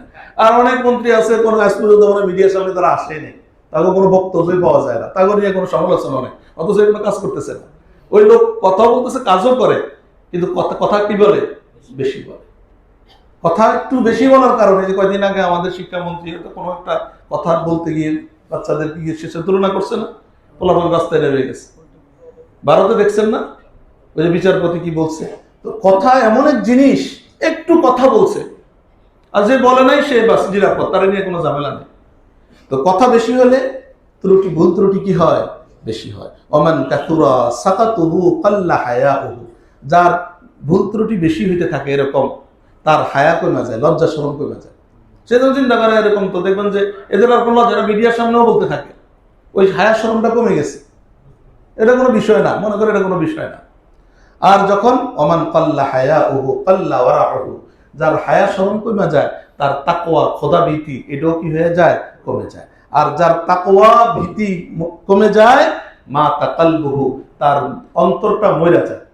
আর অনেক মন্ত্রী আছে কোনো আজ পর্যন্ত মিডিয়ার সামনে তারা আসেনি, তাকে কোনো বক্তব্যই পাওয়া যায় না, তাকে নিয়ে কোনো সমালোচনা নেই, অথচ এগুলো কাজ করতেছে না। ওই লোক কথা বলতেছে, কাজও করে, কিন্তু কথা কথা কি বলে, বেশি বলে। কথা একটু বেশি বলার কারণে, যে কয়দিন আগে আমাদের শিক্ষামন্ত্রী কোনো একটা কথা বলতে গিয়ে বাচ্চাদের গিয়ে শেষে তুলনা করছে না, পোলাপান রাস্তায় নেমে গেছে। ভারতে দেখছেন না, ওই যে বিচারপতি কি বলছে, তো কথা এমন এক জিনিস, একটু কথা বলছে আর যে বলে নাই সে বাস নিরাপদ, তারা নিয়ে কোনো ঝামেলা নেই। তো কথা বেশি হলে ত্রুটি ভুল ত্রুটি কি হয়, বেশি হয়। ওমান কাতুরা সাকাতুহু কাল্লা হায়াউহু, যার ভুল ত্রুটি বেশি হইতে থাকে এরকম তার হায়া কমে যায়, লজ্জা শরম কমে যায়। সেজন্য চিন্তা করে এরকম, তো দেখবেন যে এদের আর কোনো লজ্জা, মিডিয়ার সামনেও বলতে থাকে, ওই হায়া শরমটা কমে গেছে, এটা কোনো বিষয় না, মনে করে এটা কোনো বিষয় না। আর যখন ওমান কাল্লা হায়াউহু কাল্লা ওয়ারাউহু, যার হায়া শরম কমে যায় তার তাকওয়া খোদা ভীতি এটাও কি হয়ে যায়, কমে যায়। আর যার তাকওয়া ভীতি কমে যায়, মা তাকালবুহু, তার অন্তরটা মরে যায়,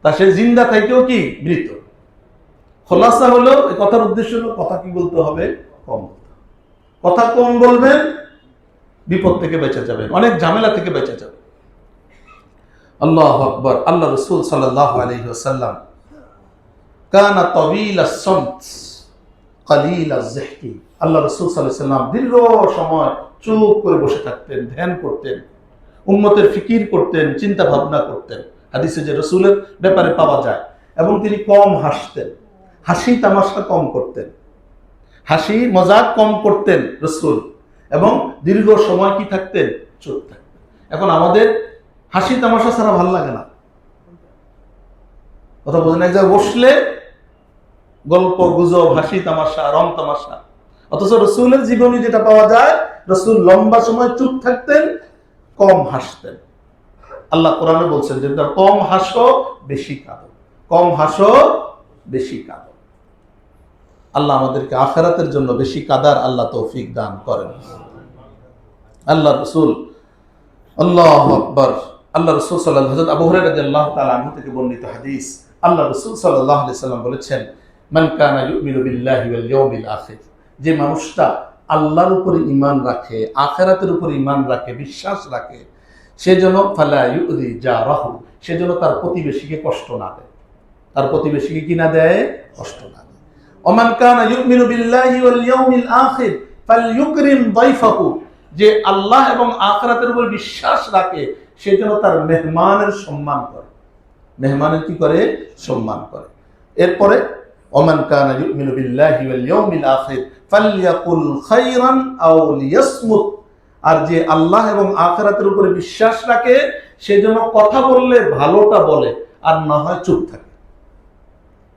তা সে জিন্দা থেকেও কি মৃত। খোলাসা হলো, এই কথার উদ্দেশ্য হলো কথা কি বলতে হবে, কম। কথা কম বলবেন, বিপদ থেকে বেঁচে যাবেন, অনেক ঝামেলা থেকে বেঁচে যাবেন। আল্লাহু আকবার। আল্লাহ রাসূল সাল্লাল্লাহু আলাইহি ওয়াসাল্লাম কানা তাওয়ীলাস সামত কালীলাজ যিহকি, আল্লাহ রাসূল সাল্লাল্লাহু আলাইহি ওয়াসাল্লাম দীর্ঘ সময় চুপ করে বসে থাকতেন, ধ্যান করতেন, উম্মতের ফিকির করতেন, চিন্তা ভাবনা করতেন। হাদিসে যে রাসূলের ব্যাপারে পাওয়া যায়। এবং তিনি কম হাসতেন, হাসি তামাশা কম করতেন, হাসি মজাক কম করতেন রাসূল, এবং দীর্ঘ সময় কি থাকতেন, চুপ থাকতেন। এখন আমাদের হাসি তামাশা ছাড়া ভালো লাগে না, কথা বোঝেন? এক জায়গায় বসলে গল্প গুজব, হাসি তামাশা, রং তামাশা। অথচ রাসূলের জীবনী যেটা পাওয়া যায়, রাসূল লম্বা সময় চুপ থাকতেন, কম হাসতেন। আল্লাহ কোরআনে বলছেন যে কম হাসো বেশি কাঁদো, কম হাসো বেশি কাঁদো। আল্লাহ আমাদেরকে আখিরাতের জন্য বেশি কাদার আল্লাহ তৌফিক দান করেন। আল্লাহ রাসূল, আল্লাহু আকবার, আল্লাহ রাসূল সাল্লাল্লাহু আলাইহি ওয়াসাল্লাম, আবু হুরায়রা রাদিয়াল্লাহু তাআলা আনহু থেকে বর্ণিত হাদিস, আল্লাহ রাসূল সাল্লাল্লাহু আলাইহি ওয়াসাল্লাম বলেছেন, মান কানা ইউমিনু বিল্লাহি ওয়াল ইয়াউমিল আখির, যে মানুষটা আল্লাহর উপরে ঈমান রাখে, আখিরাতের উপরে ঈমান রাখে, বিশ্বাস রাখে, সেজন্য ফালা ইউযি জারাহু, সেজন্য তার প্রতিবেশীকে কষ্ট না দেয়, তার প্রতিবেশীকে কি না দেয়, কষ্ট না দেয়। ওমান কানা ইউমিনু বিল্লাহি ওয়াল ইয়াউমিল আখির ফালইউকরিম দাইফাহু, যে আল্লাহ এবং আখিরাতের উপর বিশ্বাস রাখে সেজন্য তার মেহমানের সম্মান করে, মেহমানের কি করে, সম্মান করে। এরপরে ওমান কানা ইউমিনু বিল্লাহি ওয়াল ইয়াউমিল আখির ফালইয়াকুল খায়রান আও লিয়াসমুত, আর যে আল্লাহ এবং আখিরাতের উপরে বিশ্বাস রাখে সেজন্য কথা বললে ভালোটা বলে, আর না হয় চুপ থাকে।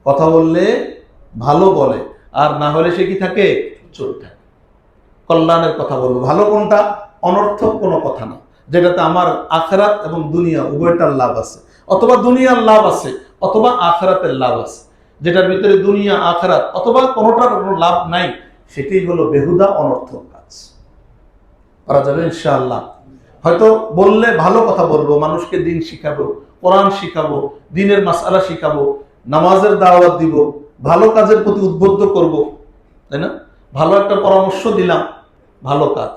কথা বললে ভালো বলে, আর না হলে সে কি থাকে, চুপ থাকে। কল্যাণের কথা বলবো, ভালো কোনটা, অনর্থক কোনো কথা না, যেটাতে আমার আখিরাত এবং দুনিয়া উভয়টার লাভ আছে, অথবা দুনিয়ার লাভ আছে অথবা আখিরাতের লাভ আছে। যেটার ভিতরে দুনিয়া আখিরাত অথবা কোনোটার কোনো লাভ নাই, সেটাই হলো বেহুদা অনর্থক কাজ। করা যাবে ইনশাআল্লাহ। হয়তো বললে ভালো কথা বলবো, মানুষকে দিন শিখাবো, কোরআন শিখাবো, দিনের মাসআলা শিখাবো, নামাজের দাওয়াত দিব, ভালো কাজের প্রতি উদ্বুদ্ধ করব, তাই না? ভালো একটা পরামর্শ দিলাম, ভালো কাজ।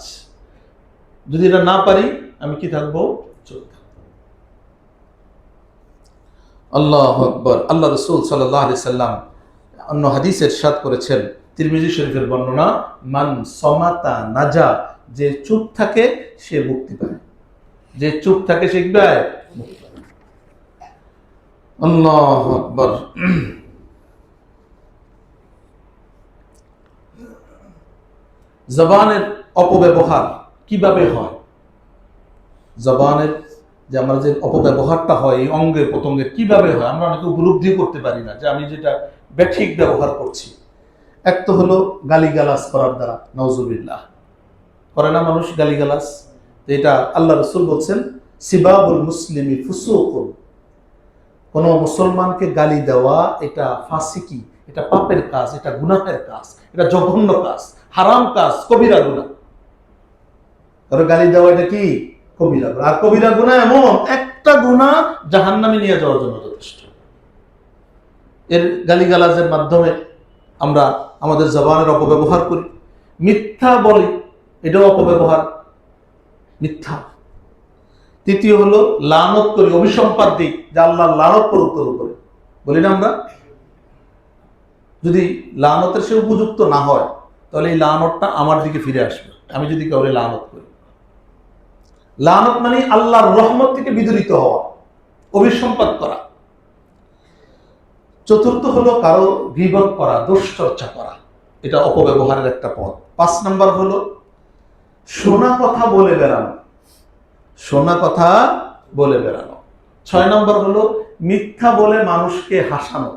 যদি এটা না পারি আমি কি থাকবো, চুপ থাকবো। আল্লাহু আকবার। আল্লাহ রাসূল সাল্লাল্লাহু আলাইহি সাল্লাম অন্য হাদিসে ইরশাদ করেছেন, তিরমিজি শরীফের বর্ণনা, মান সমাতা নাজা, যে চুপ থাকে সে মুক্তি পায়, যে চুপ থাকে সে কি পায়? মুক্তি পায়। আল্লাহু আকবার। জবানের অপব্যবহার কিভাবে হয়? জবানের যে আমরা যে অপব্যবহারটা হয় এই অঙ্গের প্রত্যঙ্গের কিভাবে হয় আমরা অনেকে উপলব্ধি করতে পারি না যে আমি যেটা ব্যাঠিক ব্যবহার করছি। এক তো হলো গালিগালাজ করার দ্বারা, নাউজুবিল্লাহ, করে না মানুষ গালিগালাজ? তো এটা আল্লাহ রাসূল বলছেন, সিবাবুল মুসলিমি ফুসুকুন, কোন মুসলমানকে গালি দেওয়া এটা ফাসিকি, এটা পাপের কাজ, এটা গুনাহের কাজ, এটা জঘন্য কাজ, হারাম কাজ, কবিরা গুনাহ। কারো গালি দেওয়া এটা কি? কবিরা গুনাহ। আর কবিরা গুনাহ এমন একটা গুনাহ জাহান্নামে নিয়ে যাওয়ার জন্য যথেষ্ট। এর গালিগালাজের মাধ্যমে আমরা আমাদের জবানের অপব্যবহার করি, মিথ্যা বলি, এটাও অপব্যবহার, মিথ্যা। তৃতীয় হলো লানত করি, অভিসম্পাত দিই, যে আল্লাহ লানত করুক তোর উপরে, বলি না আমরা? যদি লানতের সে উপযুক্ত না হয় তাহলে এই লানতটা আমার দিকে ফিরে আসবে, আমি যদি কাউরে লানত করি। লানত মানে আল্লাহর রহমত থেকে বিদরিত হওয়া, অভিসম্পাত করা। চতুর্থ হলো কারো গীবত করা, দুশ্চর্চা করা, এটা অপব্যবহারের একটা পথ। 5 নম্বর হলো শোনা কথা বলে বেড়ানো, শোনা কথা বলে বেড়ানো। 6 নম্বর হলো মিথ্যা বলে মানুষকে হাসানো।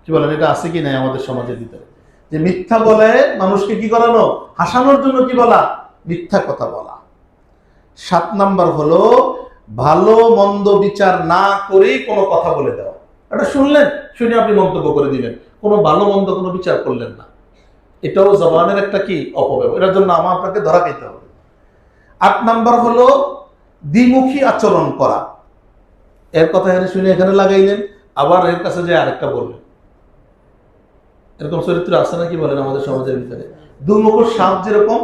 কি বলেন, এটা আছে কি নাই আমাদের সমাজের ভিতরে? যে মিথ্যা বলে মানুষকে কি করানো? হাসানোর জন্য কি বলা? মিথ্যা কথা বলা। 7 নম্বর হলো ভালো মন্দ বিচার না করেই কোনো কথা বলে দেওয়া। এটা শুনলেন, শুনে আপনি মন্তব্য করে দিলেন, কোনো ভালো মন্দ কোনো বিচার করলেন না। এটাও জবানের একটা কি? অপব্যবহার। এটার জন্য আপনাকে ধরা খাইতে হবে। 8 নম্বর হলো দ্বিমুখী আচরণ করা। এর কথা এখানে শুনে এখানে লাগাইলেন, আবার এর কাছে যে আরেকটা বললেন। এরকম চরিত্র আছে নাকি বলেন আমাদের সমাজের ভিতরে? দুমুখ সাপ যেরকম,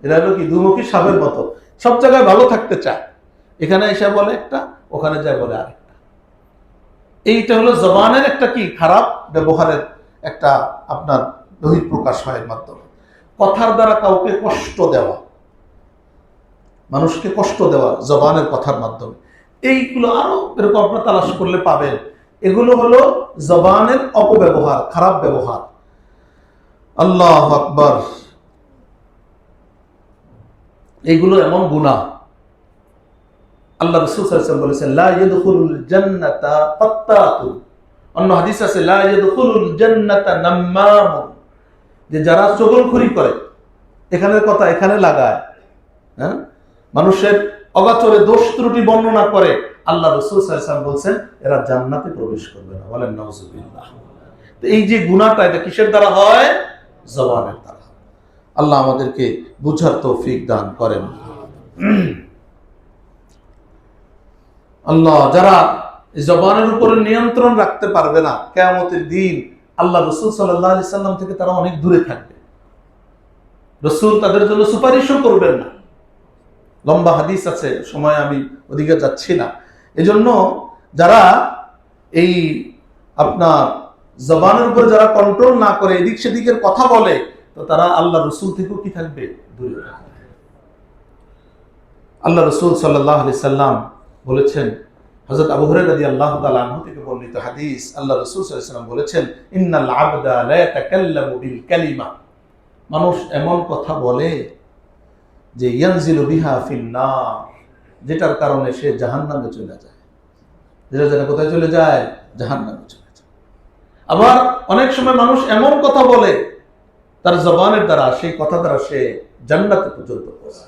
এরা হলো কি দুমুখী সাপের মতো, সব জায়গায় ভালো থাকতে চায়, এখানে এসে বলে একটা, ওখানে যায় বলে আরেকটা। এইটা হলো জবানের একটা কি? খারাপ ব্যবহারের একটা আপনার বহিঃপ্রকাশ হয় এর মাধ্যমে। কথার দ্বারা কাউকে কষ্ট দেওয়া, মানুষকে কষ্ট দেওয়া জবানের কথার মাধ্যমে। এইগুলো আরো এরকম আপনার তালাশ করলে পাবেন। এগুলো হলো জবানের অপব্যবহার, খারাপ ব্যবহার। আল্লাহু আকবার। এইগুলো এমন গুনাহ, আল্লাহ রাসূল সাল্লাল্লাহু আলাইহি ওয়াসাল্লাম বলেছেন, লা ইয়াদখুলুল জান্নাতা ফাত্তাতুন। অন্য হাদিস আছে, লা ইয়াদখুলুল জান্নাতা নাম্মামুন, যে যারা চগলখড়ি করে, এখানের কথা এখানে লাগায়, হ্যাঁ, মানুষের অগাচরে দোষ ত্রুটি বর্ণনা করে, আল্লাহ রাসূল সাল্লাল্লাহু আলাইহি ওয়াসাল্লাম বলেছেন এরা জান্নাতে প্রবেশ করবে না। বলেন নাউজুবিল্লাহ। তো এই যে গুনাহটা, এটা কিসের দ্বারা হয়? জবানের দ্বারা। আল্লাহ আমাদেরকে বুঝার তৌফিক দান করেন। আল্লাহ, যারা জবানের উপরে নিয়ন্ত্রণ রাখতে পারবে না, কিয়ামতের দিন আল্লাহ রাসূল সাল্লাল্লাহু আলাইহি সাল্লাম থেকে তারা অনেক দূরে থাকবে। রাসূল তাদের জন্য সুপারিশও করবেন না। লম্বা হাদিস আছে, সময় আমি ওদিকে যাচ্ছি না। এজন্য যারা এই আপনার জবানের উপরে যারা কন্ট্রোল না করে এদিক সেদিকের কথা বলে, তো তারা আল্লাহ রাসূল থেকেও কি থাকবে? দূরে থাকবে। আল্লাহ রাসূল সাল্লাল্লাহু আলাইহি সাল্লাম বলেছেন, হযরত আবু হুরায়রা রাদিয়াল্লাহু তাআলা আনহু থেকে বর্ণিত হাদিস, আল্লাহ রাসূল সাল্লাল্লাহু আলাইহি সাল্লাম বলেছেন, ইন্নাল আবদা লা ইয়াতাকাল্লামু বিল কালিমা, মানুষ এমন কথা বলে যে ইয়ানজিলু বিহা ফিন নার, যেটার কারণে সে জাহান্নামে চলে যায়। যেটা যেন কোথায় চলে যায়? জাহান্নামে চলে যায়। আবার অনেক সময় মানুষ এমন কথা বলে তার জবানের দ্বারা, সেই কথা দ্বারা সে জান্নাতে পর্যন্ত পৌঁছে।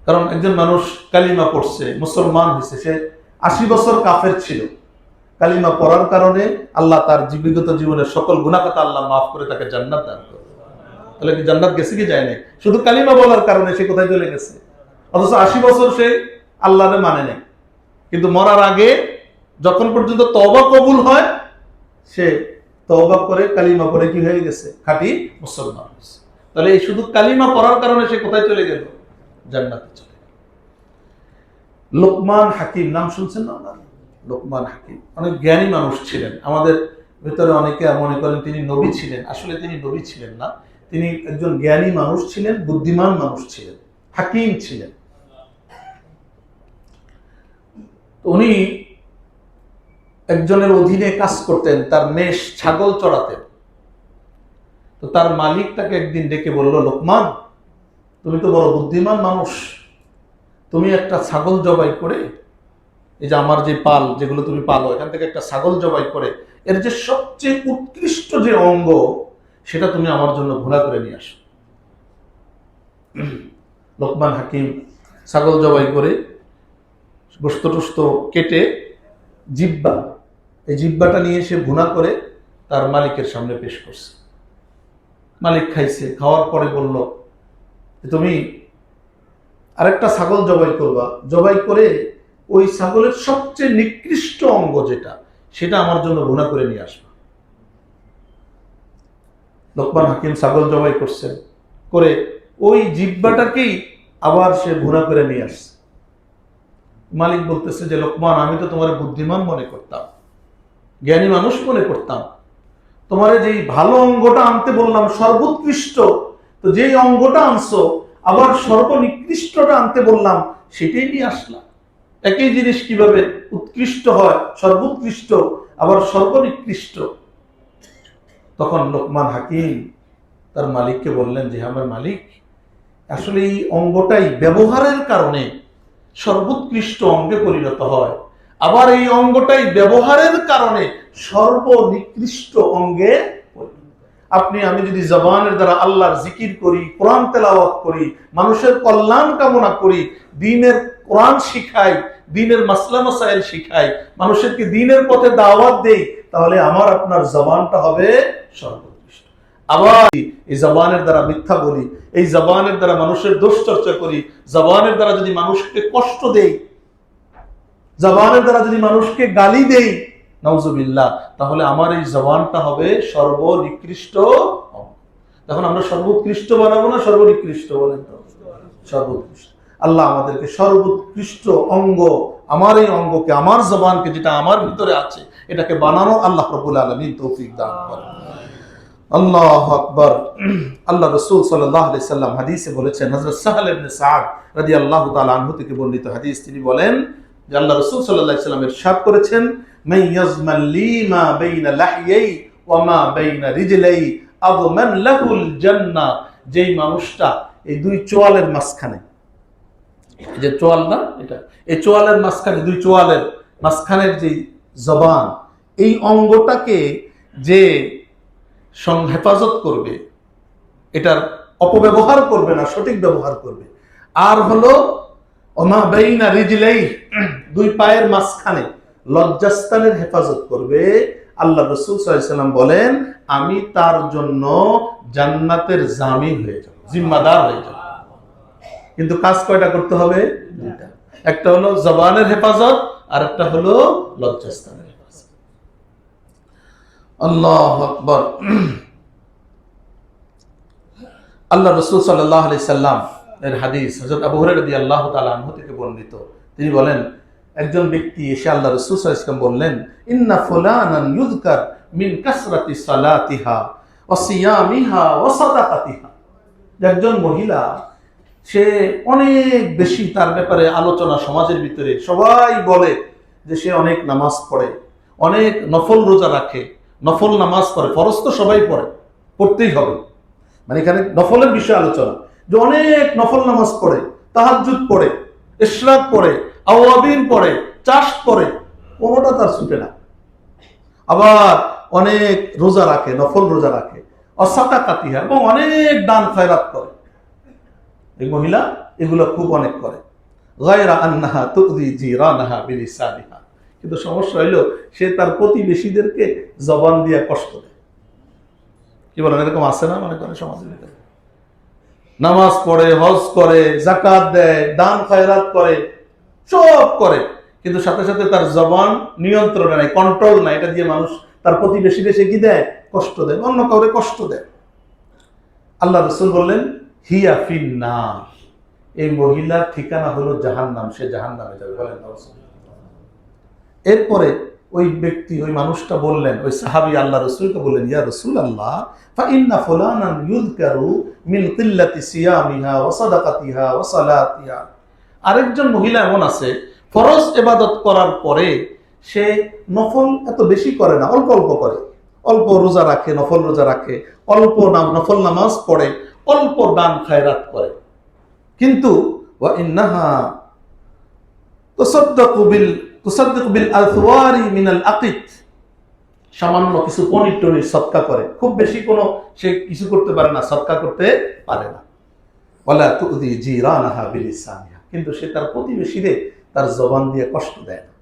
কারণ একজন মানুষ কালিমা পড়ছে, মুসলমান হয়েছে, সে 80 বছর কাফের ছিল, কালিমা পড়ার কারণে আল্লাহ তার বিগত জীবনের সকল গুনাহ খাতা আল্লাহ মাফ করে তাকে জান্নাত দান করে। তাহলে কি জান্নাত গেছে কি যায় নাই? শুধু কালিমা বলার কারণে সে কোথায় চলে গেছে? অথচ 80 বছর সে আল্লাহরে মানে নাই, কিন্তু মরার আগে যখন পর্যন্ত তওবা কবুল হয়, সে তওবা করে কালিমা পড়ে কি হয়ে গেছে? খাঁটি মুসলমান হয়েছে। তাহলে এই শুধু কালিমা পড়ার কারণে সে কোথায় চলে গেল? জান্নাতে চলে গেল। লোকমান হাকিম নাম শুনছেন না আপনারা? লোকমান হাকিম অনেক জ্ঞানী মানুষ ছিলেন। আমাদের ভেতরে অনেকে মনে করেন তিনি নবী ছিলেন, আসলে তিনি নবী ছিলেন না। তিনি একজন জ্ঞানী মানুষ ছিলেন, বুদ্ধিমান মানুষ ছিলেন, হাকিম ছিলেন। উনি একজনের অধীনে কাজ করতেন, তার মেষ ছাগল চড়াতেন। তো তার মালিক তাকে একদিন ডেকে বলল, লোকমান, তুমি তো বড় বুদ্ধিমান মানুষ, তুমি একটা ছাগল জবাই করে, এই যে আমার যে পাল যেগুলো তুমি পালো, এখান থেকে একটা ছাগল জবাই করে এর যে সবচেয়ে উৎকৃষ্ট যে অঙ্গ সেটা তুমি আমার জন্য ভুনা করে নিয়ে আসো। লোকমান হাকিম ছাগল জবাই করে গোশত টোস্ত কেটে জিব্বা, এই জিব্বাটা নিয়ে এসে ভুনা করে তার মালিকের সামনে পেশ করছে। মালিক খাইছে, খাওয়ার পরে বলল, তুমি আরেকটা ছাগল জবাই করবা, জবাই করে ওই ছাগলের সবচেয়ে নিকৃষ্ট অঙ্গ যেটা, সেটা আমার জন্য ভুনা করে নিয়ে আসবা। লোকমান হাকিম ছাগল জবাই করছেন, করে ওই জিব্বাটাকেই আবার সে ভুনা করে নিয়ে আসছে। মালিক বলতেছে যে, লোকমান, আমি তো তোমার বুদ্ধিমান মনে করতাম, জ্ঞানী মানুষ মনে করতাম, তোমার যেই ভালো অঙ্গটা আনতে বললাম সর্বোৎকৃষ্ট, তো যেই অঙ্গটা আনছো আবার সর্বনিকৃষ্টটা আনতে বললাম সেটাই নিয়ে আসলাম। একই জিনিস কিভাবে উৎকৃষ্ট হয়, সর্বোৎকৃষ্ট আবার সর্বনিকৃষ্ট? তখন লোকমান হাকিম তার মালিককে বললেন যে, আমার মালিক, আসলে এই অঙ্গটাই ব্যবহারের কারণে সর্বোৎকৃষ্ট অঙ্গে পরিণত হয়, আবার এই অঙ্গটাই ব্যবহারের কারণে সর্বনিকৃষ্ট অঙ্গে। আমি যদি জবানের দ্বারা আল্লাহর জিকির করি, কোরআন তেলাওয়াত করি, মানুষের কল্যাণ কামনা করি, দ্বীনের কোরআন শিখাই, দ্বীনের মাসলা মাসাইল শিখাই, মানুষকে দ্বীনের পথে দাওয়াত দেই, তাহলে আমার আপনার জবানটা হবে সর্বোৎকৃষ্ট। আবার এই জবানের দ্বারা মিথ্যা বলি, এই জবানের দ্বারা মানুষের দোষ চর্চা করি, জবানের দ্বারা যদি মানুষকে কষ্ট দেই, জবানের দ্বারা যদি মানুষকে গালি দেই, নাউজুবিল্লাহ, তাহলে আমার এই জবানটা হবে সর্বনিকৃষ্ট। তখন আমরা সর্বোৎকৃষ্ট বানাবো না সর্বনিকৃষ্ট? বলেন তো, সর্বোৎকৃষ্ট। আল্লাহ আমাদেরকে সর্বোৎকৃষ্ট অঙ্গ, আমার এই অঙ্গকে, আমার জবানকে, যেটা আমার ভিতরে আছে, এটাকে বানানো আল্লাহ রাব্বুল আলামিন তৌফিক দান করেন। আল্লাহু আকবার। আল্লাহ রাসূল সাল্লাল্লাহু আলাইহি সাল্লাম হাদিসে বলেছেন, হযরত সাহল ইবনে সাদ রাদিয়াল্লাহু তাআলা আনহু থেকে বর্ণিত হাদিস, তিনি বলেন যে আল্লাহ রাসূল সাল্লাল্লাহু আলাইহি সাল্লাম ইরশাদ করেছেন, মান ইয়াজমান লি মা বাইনা লাহইয়াই ওয়া মা বাইনা রিজলাই আযমান লাহুল জান্নাহ। যেই মানুষটা এই দুই চোয়ালের মাঝখানে, যে চোয়াল না এটা, এই চোয়ালের মাঝখানে, দুই চোয়ালের মাঝখানের যে জবান, এই অঙ্গটাকে যে হেফাজত করবে, এটার অপব্যবহার করবে না, সঠিক ব্যবহার করবে। আর হলো ওমা বাইনা রিজলাই, দুই পায়ের মাঝখানে লজ্জাস্থানের হেফাজত করবে। আল্লাহ রাসূল সাল্লাল্লাহু আলাইহি সাল্লাম বলেন, আমি তার জন্য জান্নাতের জামিন হয়ে যাব, জিম্মাদার হয়ে যাব। কিন্তু কাজ কয়টা করতে হবে? দুইটা। একটা হলো জবানের হেফাজত, আর একটা হলো লজ্জাস্থানের হেফাজত। আল্লাহু আকবার। আল্লাহ রাসূল সাল্লাল্লাহু আলাইহি সাল্লাম এর হাদিস, হযরত আবু হুরায়রা রাদিয়াল্লাহু তাআলা আনহু থেকে বর্ণিত, তিনি বলেন, একজন ব্যক্তি এসে আল্লাহ রাসূল সাল্লাল্লাহু আলাইহি সাল্লাম বললেন, ইন্না ফুলানান ইউযকার মিন কাসরাতি সালাতিহা ওয়া সিয়ামিহা ওয়া সাদাকাতিহা। একজন মহিলা, সে অনেক বেশি, তার ব্যাপারে আলোচনা সমাজের ভিতরে, সবাই বলে যে সে অনেক নামাজ পড়ে, অনেক নফল রোজা রাখে, নফল নামাজ পড়ে, ফরজ তো সবাই পড়ে, পড়তেই হবে, মানে এখানে নফলের বিষয়ে আলোচনা, যে অনেক নফল নামাজ পড়ে, তাহাজ্জুদ পড়ে, ইশরাক পড়ে, আওয়াবিন পড়ে, চাষ পড়ে, কোনোটা তার ছুটে না। আবার অনেক রোজা রাখে, নফল রোজা রাখে, অসাকাতিহা, এবং অনেক দান খয়রাত করে। এই মহিলা এগুলো খুব অনেক করে। গায়রা আন্নাহা তুযি জিরানাহা বিলিসানিহা, কিন্তু সমস্যা হইল সে তার প্রতিবেশীদেরকে জবান দিয়ে কষ্ট দেয়। কি বলেন, এরকম আছে না? মনে করে সমাজের ভিতরে নামাজ পড়ে, হজ করে, যাকাত দেয়, দান খয়রাত করে, সব করে, কিন্তু সাথে সাথে তার জবান নিয়ন্ত্রণে নাই, কন্ট্রোল নাই। এটা দিয়ে মানুষ তার প্রতিবেশীদের সে কি দেয়? কষ্ট দেয়, অন্য কাউরে কষ্ট দেয়। আল্লাহ রাসূল বললেন, হিয়া ফিন্নার, এই মহিলার ঠিকানা হলো জাহান্নাম, সে জাহান্নামে যাবে। বলেন এরপরে ওই ব্যক্তি, ওই মানুষটা বললেন, ওই সাহাবী আল্লাহ রাসূলকে বললেন, ইয়া রাসূলুল্লাহ ফা ইন্না ফুলানান ইউযকারু মিন কিল্লাতি সিয়ামিহা ওয়া সাদাকাতিহা ওয়া সালাতিহা। আরেকজন মহিলা এমন আছে, ফরজ ইবাদত করার পরে সে নফল এত বেশি করে না, অল্প অল্প করে, অল্প রোজা রাখে, নফল রোজা রাখে, অল্প নফল নামাজ পড়ে, অল্প দান খায়রাত করে, কিন্তু ওয়া ইন্নাহা তুসাদ্দাকু বিল আলওয়ারি মিনাল আকিত, সামান্য কিছু পনির টনির সদকা করে, খুব বেশি কোনো সে কিছু করতে পারে না, সদকা করতে পারে না। ওয়ালা তুযি জিরানাহা বিলিসানিহা, কিন্তু সে তার প্রতিবেশীদের তার জবান দিয়ে কষ্ট দেয় না।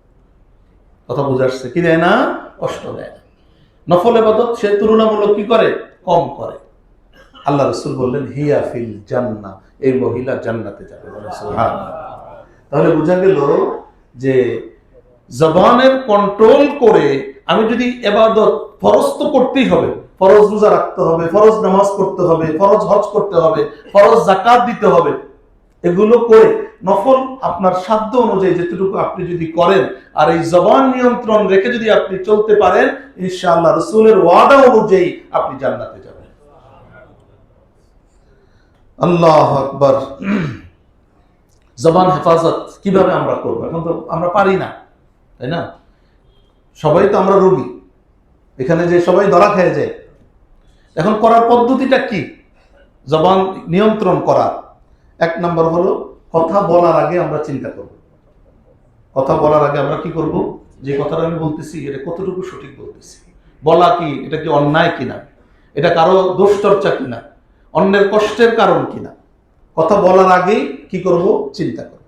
কথা বুঝে আসছে? কি দেয় না? কষ্ট দেয় না। নফল ইবাদত সে তুলনামূলক কি করে? কম করে। আল্লাহ রাসূল বললেন হিয়া ফিল জান্নাহ, এই মহিলা জান্নাতে যাবে। সুবহানাল্লাহ। তাহলে বোঝা গেল যে জবানের কন্ট্রোল করে আমি যদি ইবাদত, ফরজ তো করতেই হবে, ফরজ রোজা রাখতে হবে, ফরজ নামাজ পড়তে হবে, ফরজ হজ করতে হবে, ফরজ যাকাত দিতে হবে, এগুলো করে নফল আপনার সাধ্য অনুযায়ী যেটুকু আপনি যদি করেন, আর এই জবান নিয়ন্ত্রণ রেখে যদি আপনি চলতে পারেন, ইনশাআল্লাহ রাসূলের ওয়াদা অনুযায়ী আপনি জান্নাতে যাবেন। আল্লাহু আকবার। জবান হেফাজত কিভাবে আমরা করবো? এখন তো আমরা পারি না, তাই না? সবাই তো আমরা রোগী, এখানে যে সবাই ধরা খেয়ে যায়। এখন করার পদ্ধতিটা কি? জবান নিয়ন্ত্রণ করার এক নম্বর হলো, কথা বলার আগে আমরা চিন্তা করব। কথা বলার আগে আমরা কি করব? যে কথাটা আমি বলতেছি এটা কতটুকু সঠিক বলতেছি, বলা কি এটা কি অন্যায় কিনা, এটা কারো দোষ চর্চা কিনা, অন্যের কষ্টের কারণ কিনা, কথা বলার আগেই কি করব? চিন্তা করব।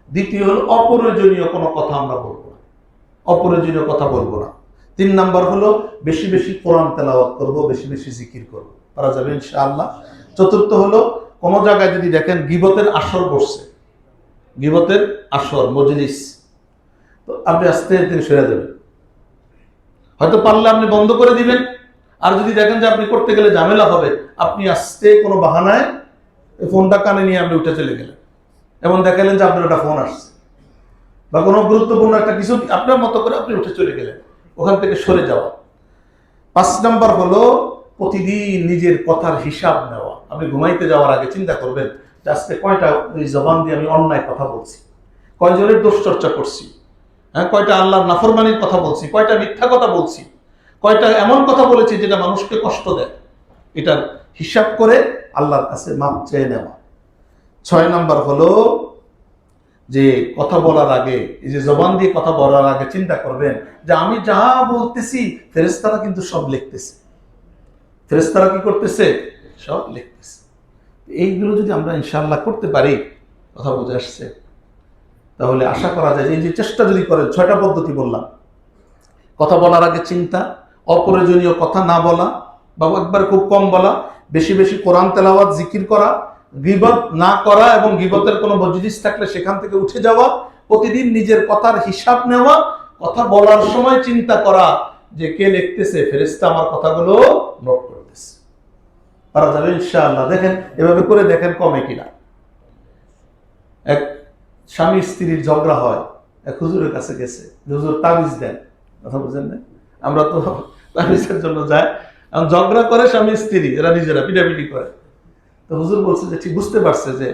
দ্বিতীয় হলো, অপ্রয়োজনীয় কোনো কথা আমরা বলবো না, অপ্রয়োজনীয় কথা বলবো না। 3 নাম্বার হলো, বেশি বেশি কোরআন তেলাওয়াত করব, বেশি বেশি জিকির করব, পারা যাবে ইনশাআল্লাহ। চতুর্থ হলো, কোন জায়গায় যদি দেখেন গীবতের আসর বসছে, গীবতের আসর মজলিস, তো আপনি আস্তে আস্তে সরে যাবেন। হয়তো পারলে আপনি বন্ধ করে দিবেন, আর যদি দেখেন যে আপনি করতে গেলে ঝামেলা হবে, আপনি আস্তে কোনো বাহানায় ফোনটা কানে নিয়ে আপনি উঠে চলে গেলেন, এবং দেখালেন যে আপনার একটা ফোন আসছে, বা কোনো গুরুত্বপূর্ণ একটা কিছু আপনার মতো করে আপনি উঠে চলে গেলেন, ওখান থেকে সরে যাওয়া। 5 নাম্বার হলো, প্রতিদিন নিজের কথার হিসাব নেওয়া। আপনি ঘুমাইতে যাওয়ার আগে চিন্তা করবেন যে আজকে কয়টা ওই জবান দিয়ে আমি অন্যায় কথা বলছি, কয়জনের দোষ চর্চা করছি, হ্যাঁ, কয়টা আল্লাহর নাফরমানির কথা বলছি, কয়টা মিথ্যা কথা বলছি, কয়টা এমন কথা বলেছি যেটা মানুষকে কষ্ট দেয়। এটার হিসাব করে আল্লাহর কাছে মাপ চেয়ে নেওয়া। 6 নাম্বার হলো যে কথা বলার আগে, এই যে জবান দিয়ে কথা বলার আগে চিন্তা করবেন যে আমি যা বলতেছি ফেরেশতারা কিন্তু সব লিখতেছে। ফেরেশতারা কি করতেছে? সব লিখতেছে। এইগুলো যদি আমরা ইনশাআল্লাহ করতে পারি, কথা বুঝে আসছে, তাহলে আশা করা যায় যে এই যে চেষ্টা যদি করেন, 6টা পদ্ধতি বললাম, কথা বলার আগে চিন্তা, অপ্রয়োজনীয় কথা না বলা বা একবার খুব কম বলা, বেশি বেশি কোরআন তেলাওয়াত জিকির করা, গীবত না করা, এবং গীবতের কোনো মজলিস থাকলে সেখান থেকে উঠে যাওয়া, প্রতিদিন নিজের কথার হিসাব নেওয়া, কথা বলার সময় চিন্তা করা যে কে লিখতেছে, ফেরেশতা আমার কথাগুলো নোট করতেছে। পারা যাবে ইনশাআল্লাহ। দেখেন এভাবে করে দেখেন কমে কিনা। এক স্বামী স্ত্রীর ঝগড়া হয়, এক হুজুরের কাছে গেছে, হুজুর তাবিজ দেন। কথা বুঝেন না? আমরা তো তাবিজের জন্য যাই, এখন ঝগড়া করে স্বামী স্ত্রী, এরা নিজেরা পিটাপিটি করে। তো হুজুর বলছে যে ঠিক বুঝতে পারছে, যে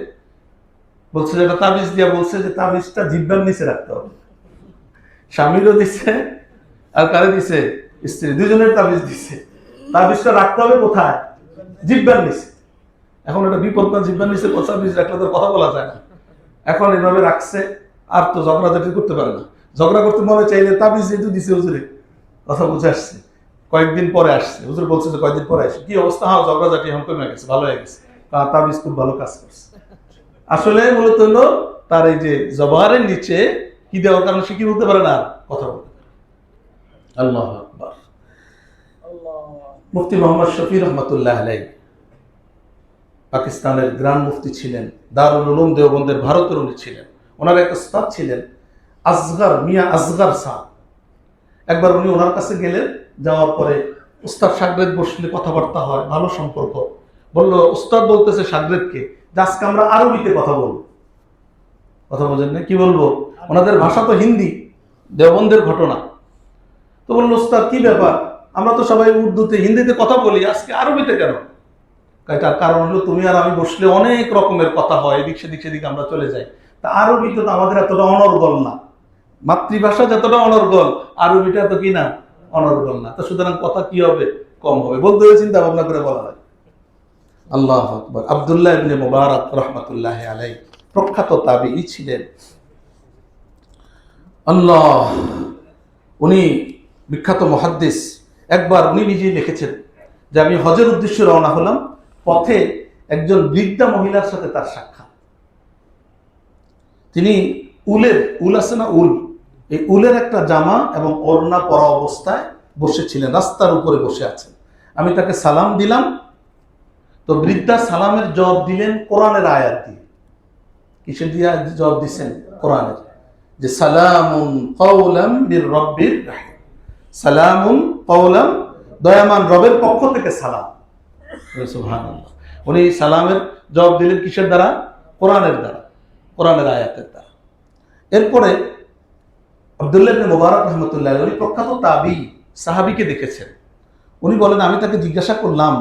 বলছে যে একটা তাবিজ দিয়া বলছে যে তাবিজটা জিহ্বার নিচে রাখতে হবে। স্বামীরও দিছে আর কারে দিছে? স্ত্রী, দুজনের তাবিজ দিছে। তাবিজটা রাখতে হবে কোথায়? জিহ্বার নিচে। এখন এটা বিপদ না, জিহ্বার নিচে তাবিজ রাখলে তো কথা বলা যায় না। এখন এভাবে রাখছে, আর তো ঝগড়াঝাটি করতে পারে না। ঝগড়া করতে মনে চাইলে তাবিজ যেহেতু দিছে হুজুরে, কথা বুঝে আসছে, কয়েকদিন পরে আসছে, হুজুর বলছে যে কয়েকদিন পরে আসছে, কি অবস্থা? হ্যাঁ, ঝগড়াঝাটি এখন কমে গেছে, ভালো হয়ে গেছে, তাবিজ খুব ভালো কাজ করছে। আসলে মূলত হলো তার এই যে জবানের নিচে কি দেওয়ার কারণে সে কি বলতে পারে না, কথা বলতে পারে। আল্লাহু আকবার। মুফতি মোহাম্মদ শফি রহমাতুল্লাহ আলাইহি পাকিস্তানের গ্রান্ড মুফতি ছিলেন, দারুল উলুম দেওবন্দের ভারতের উনি ছিলেন। ওনার এক উস্তাদ ছিলেন আসগর, মিয়া আসগর সাহেব। একবার উনি ওনার কাছে গেলেন, যাওয়ার পরে উস্তাদ সাগরেদ বসলে কথাবার্তা হয়, ভালো সম্পর্ক। বললো উস্তাদ বলতেছে শাগরেদকে যে আজকে আমরা আরবিতে কথা বলবো। কথা বোঝেন না? কি বলবো? ওনাদের ভাষা তো হিন্দি, দেওবন্দের ঘটনা। তো বললো উস্তাদ কি ব্যাপার, আমরা তো সবাই উর্দুতে হিন্দিতে কথা বলি, আজকে আরবিতে কেন? এটার কারণ হলো তুমি আর আমি বসলে অনেক রকমের কথা হয়, এদিক সেদিক সেদিক আমরা চলে যাই। তা আরবিতে তো আমাদের এতটা অনর্গল না, মাতৃভাষা যতটা অনর্গল আরবিটা তো কি না অনর্গল না। তো সুতরাং কথা কি হবে? কম হবে। বলতে হবে, চিন্তা ভাবনা করে বলা হয়। আল্লাহু আকবার। আব্দুল্লাহ ইবনে মুবারক রাহমাতুল্লাহি আলাইহি প্রখ্যাত তাবিঈ ছিলেন। আল্লাহ, উনি বিখ্যাত মুহাদ্দিস। একবার উনি নিজেই লিখেছেন যে আমি হজের উদ্দেশ্যে রওনা হলাম, পথে একজন বৃদ্ধা মহিলার সাথে তার সাক্ষাৎ। তিনি উল আছে না, এই উলের একটা জামা এবং ওড়না পরা অবস্থায় বসেছিলেন, রাস্তার উপরে বসে আছেন। আমি তাকে সালাম দিলাম, তো বৃদ্ধা সালামের জবাব দিলেন কোরআনের আয়াত দিয়ে। কিসের দিয়ে জবাব দিচ্ছেন? কোরআনের, যে সালামুন কাওলাম মির রাব্বির রাহিম, সালামুন কাওলাম, দয়ামান রবের পক্ষ থেকে সালাম। সুবহানাল্লাহ। উনি সালামের জবাব দিলেন কিসের দ্বারা? কোরআনের দ্বারা, কোরআনের আয়াতের দ্বারা। এরপরে আব্দুল্লাহ ইবনে মুবারক রাহমাতুল্লাহ আলাইহি, উনি প্রখ্যাত তাবিঈ, সাহাবীকে দেখেছেন। উনি বলেন আমি তাকে জিজ্ঞাসা করলাম,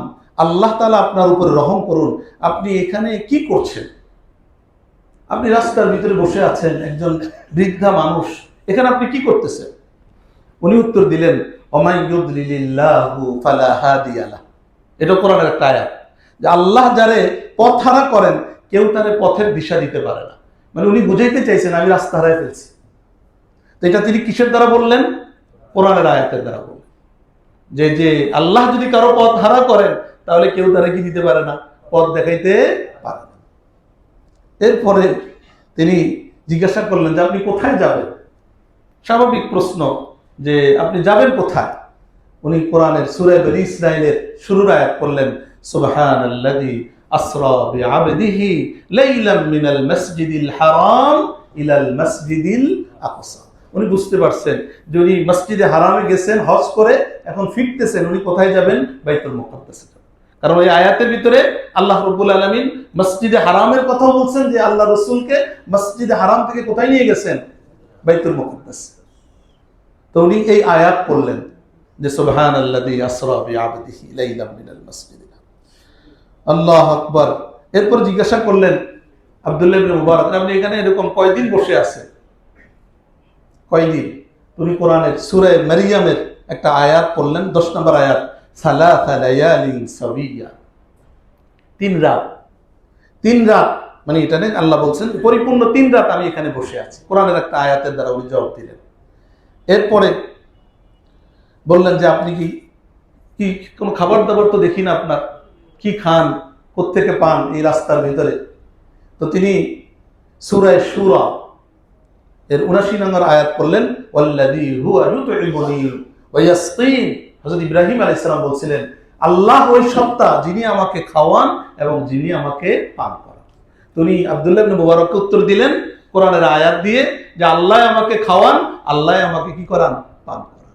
আল্লাহ তাআলা আপনার উপরে রহম করুন, আপনি এখানে কি করছেন? আপনি রাস্তার ভিতরে বসে আছেন, একজন বৃদ্ধা মানুষ, এখানে আপনি কি করতেছেন? উনি উত্তর দিলেন, ওমাই ইউদলিলিল্লাহু ফালা হাদিয়া লাহু। এটা কোরআনের একটা আয়াত, যে আল্লাহ যারে পথ হারা করেন কেউ তারে পথের দিশা দিতে পারে না। মানে উনি বুঝাইতে চাইছেন আমি রাস্তা হারাই ফেলছি। তো এটা তিনি কিসের দ্বারা বললেন? কোরআনের আয়াতের দ্বারা বললেন, যে যে আল্লাহ যদি কারো পথ হারা করেন তাহলে কেউ তারা কি দিতে পারে না? পথ দেখাইতে পারে না। এরপরে তিনি জিজ্ঞাসা করলেন যে আপনি কোথায় যাবেন? স্বাভাবিক প্রশ্ন, যে আপনি যাবেন কোথায়? উনি কোরআনের সূরা বনী ইসরাঈলের শুরুর আয়াত পড়লেন, সুবহানাল্লাযী আসরা বিআবদিহি লাইলাম মিনাল মাসজিদিল হারাম ইলাল মাসজিদিল আকসা। উনি বুঝতে পারছেন যে উনি মসজিদে হারামে গেছেন হজ করে, এখন ফিরতেছেন, উনি কোথায় যাবেন? বাইতুল মুকাদ্দাসে যাবেন। কারণ এই আয়াতের ভিতরে আল্লাহ রাব্বুল আলামিন মসজিদে হারামের কথা বলছেন, যে আল্লাহ রাসূলকে মসজিদে হারাম থেকে কোথায় নিয়ে গেছেন? বাইতুল মুকাদ্দাস। তো উনি এই আয়াত পড়লেন যে সুবহানাল্লাযী আসরা বিআবদিহি লাইলাম মিনাল মাসজিদিল হারাম। আল্লাহু আকবার। এরপর জিজ্ঞাসা করলেন আব্দুল্লাহ ইবনে মুবারক, আপনি এখানে এরকম কয়দিন বসে আছেন? কয়দিন? উনি কোরআনের সূরা মারইয়ামের একটা আয়াত পড়লেন, 10 নম্বর আয়াত, সালাসা লায়ালিন সাবিয়া, 3 রাত। 3 রাত মানে এটা নেই, আল্লাহ বলছেন পরিপূর্ণ 3 রাত আমি এখানে বসে আছি। কোরআনের একটা আয়াতের দ্বারা উনি জবাব দিলেন। এরপরে বললেন যে আপনি কি কি কোনো খাবার দাবার তো দেখি না আপনার, কি খান, কোত্থেকে পান এই রাস্তার ভিতরে? তো তিনি সূরা শুরা এর 79 নম্বর আয়াত পড়লেন, ওয়াল্লাযী হুয়া ইউতঈমুনি ওয়া ইয়াসকিন। হযরত ইব্রাহিম আলাইহিস সালাম বলছিলেন আল্লাহ ওই সত্তা যিনি আমাকে খাওয়ান এবং যিনি আমাকে পান করান। তিনি আব্দুল্লাহ ইবনে মুবারককে উত্তর দিলেন কোরআনের আয়াত দিয়ে, যে আল্লাহ আমাকে খাওয়ান, আল্লাহ আমাকে কি করান? পান করান।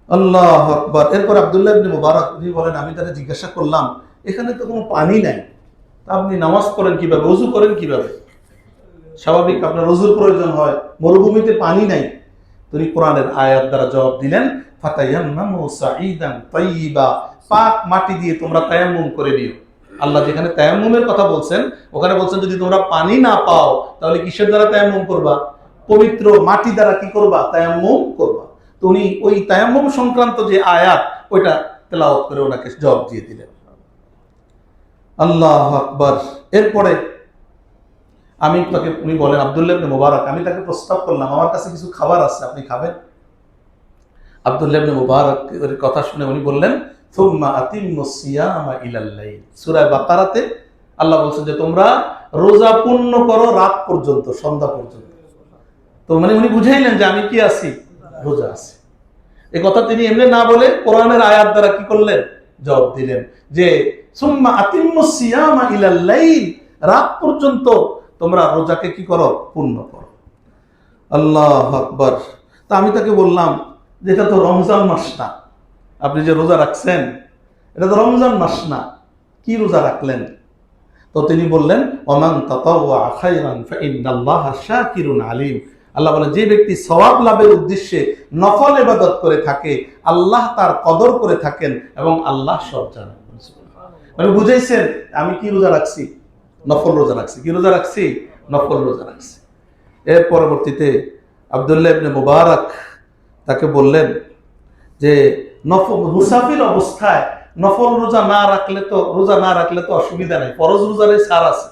আল্লাহু আকবার। এরপর আব্দুল্লাহ ইবনে মুবারক তিনি বলেন আমি তাকে জিজ্ঞাসা করলাম এখানে তো কোনো পানি নাই, তা আপনি নামাজ পড়েন কিভাবে, ওযু করেন কিভাবে? স্বাভাবিক আপনার ওযুর প্রয়োজন হয়, মরুভূমিতে পানি নাই। তিনি কোরআনের আয়াত দ্বারা জবাব দিলেন, ফাতায়াম্মামু সাঈদান তাইয়্যিবা, পাক মাটি দিয়ে তোমরা তায়াম্মুম করে নিও। আল্লাহ যেখানে তায়াম্মুমের কথা বলছেন ওখানে বলছেন যদি তোমরা পানি না পাও তাহলে কিসের দ্বারা তায়াম্মুম করবা? পবিত্র মাটি দ্বারা কি করবা? তায়াম্মুম করবা। তো উনি ওই তায়াম্মুম সংক্রান্ত যে আয়াত ওইটা তেলাওয়াত করে ওনাকে জবাব দিয়ে দিলেন। আল্লাহু আকবার। এরপরে আমি তাকে, উনি বলেন আব্দুল্লাহ ইবনে মুবারক, আমি তাকে প্রস্তাব করলাম আমার কাছে কিছু খাবার আছে, আপনি খাবেন? আব্দুল্লাহ ইবনে মুবারক এর কথা শুনে উনি বললেন, সুম্মা আতিম্মুস সিয়ামা ইলাল লাইল। সূরা বাকারাতে আল্লাহ বলছেন যে তোমরা রোজা পূর্ণ করো রাত পর্যন্ত, সন্ধ্যা পর্যন্ত। তো মানে উনি বুঝাইলেন যে আমি কি আছি? রোজা আছি। এই কথা তিনি এমনি না বলে কোরআনের আয়াত দ্বারা কি করলেন? জবাব দিলেন যে সুম্মা আতিম্মুস সিয়ামা ইলাল লাইল, রাত পর্যন্ত তোমরা রোজাকে কি করো? পূর্ণ করো। আল্লাহু আকবার। তা আমি তাকে বললাম যে এটা তো রমজান মাস না, আপনি যে রোজা রাখছেন এটা তো রমজান মাস না, কি রোজা রাখলেন? তো তিনি বললেন ওমান তাতাওয়া খায়রান ফাইন্নাল্লাহা শাকিরুন আলিম। আল্লাহ বলেন যে ব্যক্তি সওয়াব লাভের উদ্দেশ্যে নফল ইবাদত করে থাকে আল্লাহ তার কদর করে থাকেন এবং আল্লাহ সব জানেন। মানে বুঝাইছেন আমি কি রোজা রাখছি? নফল রোজা রাখছি। কি রোজা রাখছি? নফল রোজা রাখছি। এর পরবর্তীতে আব্দুল্লাহ ইবনে মুবারক তাকে বললেন যে নফল মুসাফির অবস্থায় নফল রোজা না রাখলে তো অসুবিধা নেই, ফরজ রোজার ছাড় আছে,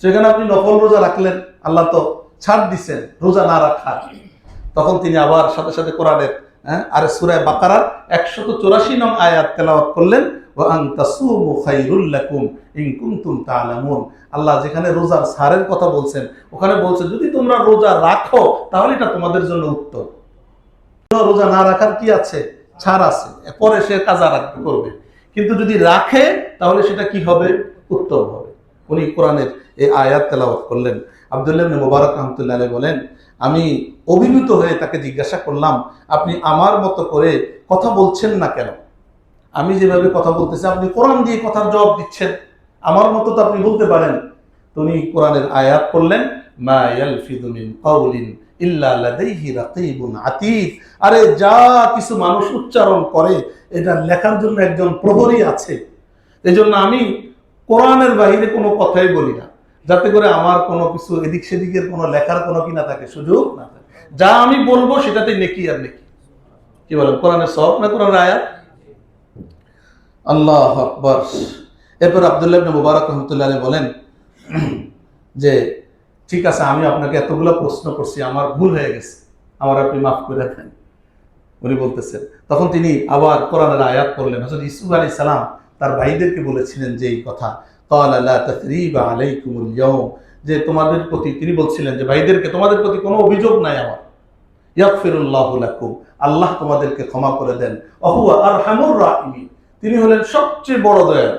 সেখানে আপনি নফল রোজা রাখলেন, আল্লাহ তো ছাড় দিচ্ছেন রোজা না রাখা। তখন তিনি আবার সাথে সাথে কোরআনের আর সূরা বাকারার 184 নং আয়াত তেলাওয়াত করলেন, ওয়া আন তাসুমু খায়রুল লাকুম ইন কুনতুম তা'লামুন। আল্লাহ যেখানে রোজার ছাড়ের কথা বলছেন ওখানে বলছেন যদি তোমরা রোজা রাখো তাহলে এটা তোমাদের জন্য উত্তম। রোজা না রাখার কি আছে? ছাড় আছে, পরে সে কাজা করবে, কিন্তু যদি রাখে তাহলে সেটা কি হবে? উত্তম হবে। উনি কোরআনের এই আয়াত তেলাওয়াত করলেন। আব্দুল্লাহ ইবনে মুবারক রাহমাতুল্লাহ আলাইহি বলেন আমি অভিভূত হয়ে তাকে জিজ্ঞাসা করলাম আপনি আমার মতো করে কথা বলছেন না কেন? আমি যেভাবে কথা বলতেছি আপনি কোরআন দিয়ে কথার জবাব দিচ্ছেন, আমার মতো তো আপনি বলতে পারেন। উনি কোরআনের আয়াত পড়লেন মা ইয়ালফিযু মিন কাওলিন ইল্লা লাদাইহি রাকীবুন আতীদ। আরে যা কিছু মানুষ উচ্চারণ করে এটা লেখার জন্য একজন প্রহরী আছে। এজন্য আমি কোরআনের বাইরে কোনো কথাই বলি না, যাতে করে আমার কোনো কিছু এদিক সেদিকের কোনো লেখার কোনো কি না থাকে, সুযোগ না থাকে। যা আমি বলবো সেটাতে নেকি আর নেকি। কি বলেন? কোরআনের সওয়াব না কোরআনের আয়াত? আল্লাহু আকবার। এরপর আব্দুল্লাহ ইবনে মুবারক রাহমাতুল্লাহ আলাইহি বলেন যে ঠিক আছে আমি আপনাকে এতগুলো প্রশ্ন করছি, আমার ভুল হয়ে গেছে, আমার আপনি মাফ করে দেন। উনি বলতেছেন তখন তিনি আবার কোরআনের আয়াত পড়লেন। হযরত ইউসুফ আলাইহিস সালাম তার ভাইদেরকে বলেছিলেন যে এই কথা ক্বালা লা তাসরিবা আলাইকুমুল ইয়াওম, যে তোমাদের প্রতি তিনি বলছিলেন যে ভাইদেরকে তোমাদের প্রতি কোনো অভিযোগ নাই আমার, ইয়াগফিরুল্লাহু লাকুম, আল্লাহ তোমাদেরকে ক্ষমা করে দেন, ওয়া হুয়া আরহামুর রাহিমিন, তিনি হলেন সবচেয়ে বড় দয়ালু।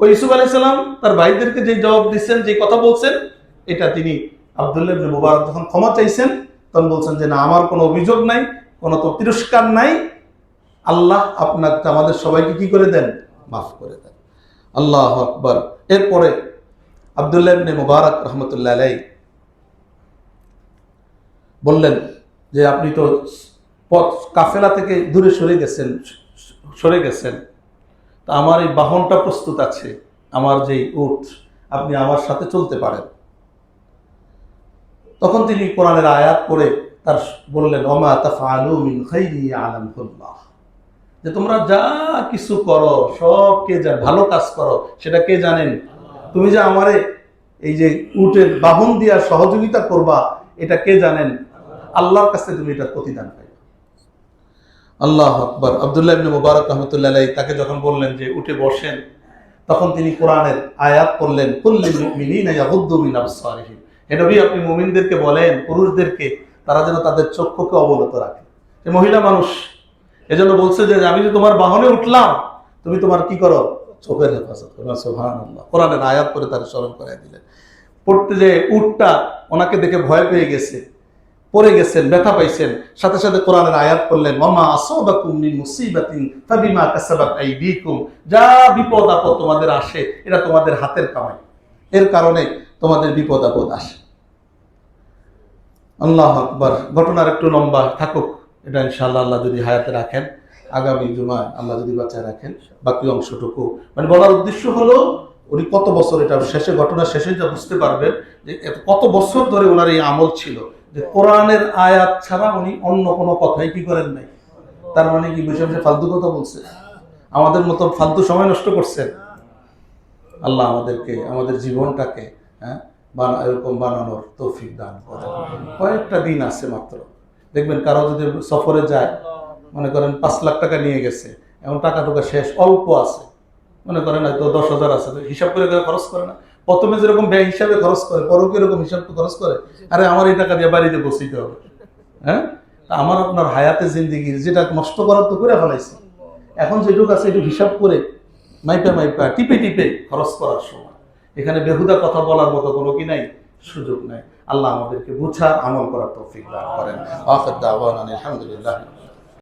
ওই ইউসুফ আলাইহিস সালাম তার ভাইদেরকে যে জবাব দিচ্ছেন, যে কথা বলছেন, এটা তিনি আব্দুল্লাহ ইবনে মুবারক যখন ক্ষমা চাইছেন তখন বলছেন যে না আমার কোনো অভিযোগ নাই, কোনো তো তিরস্কার নাই, আল্লাহ আপনাকে আমাদের সবাইকে কি করে দেন? মাফ করে দেন। আল্লাহু আকবার। এরপরে আব্দুল্লাহ ইবনে মুবারক রাহমাতুল্লাহ আলাইহি বললেন যে আপনি তো পথ কাফেলা থেকে দূরে সরে গেছেন, তা আমার এই বাহনটা প্রস্তুত আছে, আমার যেই উট, আপনি আমার সাথে চলতে পারেন। তখন তিনি কোরআনের আয়াত পড়ে তার বললেন ওমা তাফআলু মিন খাইরি ইয়ালামুল্লাহ, যে তোমরা যা কিছু করো সব কে জানে, ভালো কাজ করো সেটা কে জানেন? তুমি যে আমারে এই যে উটের বাহন দিয়া সহযোগিতা করবা এটা কে জানেন? আল্লাহর কাছে তুমি এটা প্রতিদান পাই। আল্লাহু আকবার। আব্দুল্লাহ ইবনে মুবারক রাহমাতুল্লাহ আলাইহি তাকে যখন বললেন যে উঠে বসেন, তখন তিনি কোরআনের আয়াত পড়লেন কুল্লিল মুমিনিনা ইয়াগুদ্দু মিন আবসারিহিম, হে নবী আপনি মুমিনদেরকে বলেন, পুরুষদেরকে, তারা যেন তাদের চক্ষুকে অবনত রাখে। এই মহিলা মানুষ, এজন্য বলছে যে আমি যে তোমার বাহনে উঠলাম তুমি তোমার কি করো? চোখের হেফাজত করো। সুবহানাল্লাহ। কোরআনের আয়াত পড়ে তার স্মরণ করাই দিলেন। পড়তে যে উটটা ওনাকে দেখে ভয় পেয়ে গেছে, পড়ে গেছেন, ব্যথা পাইছেন, সাথে সাথে কোরআনের আয়াত পড়লেন ওয়ামা আসাবাকুম মিন মুসিবাতিন ফাবিমা কাসাবাত আইদিকুম, যা বিপদ আপদ তোমাদের আসে এটা তোমাদের হাতের কামাই, এর কারণে তোমাদের বিপদ আপদ আসে। আল্লাহু আকবার। ঘটনার একটু লম্বা থাকুক, এটা ইনশাআল্লাহ আল্লাহ যদি হায়াতে রাখেন আগামী জুমায় আল্লাহ যদি বাঁচায় রাখেন বাকি অংশটুকু মানে বলার উদ্দেশ্য হলো উনি কত বছর, এটা শেষে ঘটনা শেষে যা বুঝতে পারবেন যে কত বছর ধরে ওনার এই আমল ছিল যে কোরআনের আয়াত ছাড়া উনি অন্য কোনো কথাই কি করেন নাই। তার মানে কি বসে বসে ফালতু কথা বলছে, আমাদের মতো ফালতু সময় নষ্ট করছেন? আল্লাহ আমাদেরকে আমাদের জীবনটাকে এরকম বানানোর তৌফিক দান করেন। কয়েকটা দিন আছে মাত্র, দেখবেন কারো যদি সফরে যায়, মনে করেন 5 লাখ টাকা নিয়ে গেছে, এখন টাকা টুকা শেষ, অল্প আছে, মনে করেন হয়তো 10,000 আছে, হিসাব করে খরচ করে না। প্রথমে যেরকম ব্যয় হিসাবে খরচ করে, পরেও কিরকম হিসাব খরচ করে, আরে আমার এই টাকা দিয়ে বাড়িতে বসিতে হবে। আমার আপনার হায়াতে জিন্দিগি যেটা নষ্ট করার তো করে ফেলাইছে, এখন যেটুকু আছে একটু হিসাব করে মাইপা টিপে খরচ করার সময় এখানে বেহুদা কথা বলার মতো কোনো কি নাই, সুযোগ নাই। আল্লাহ আমাদেরকে বুঝার আমল করার তৌফিক দান করেন। আখির দাওয়ানা আলহামদুলিল্লাহ।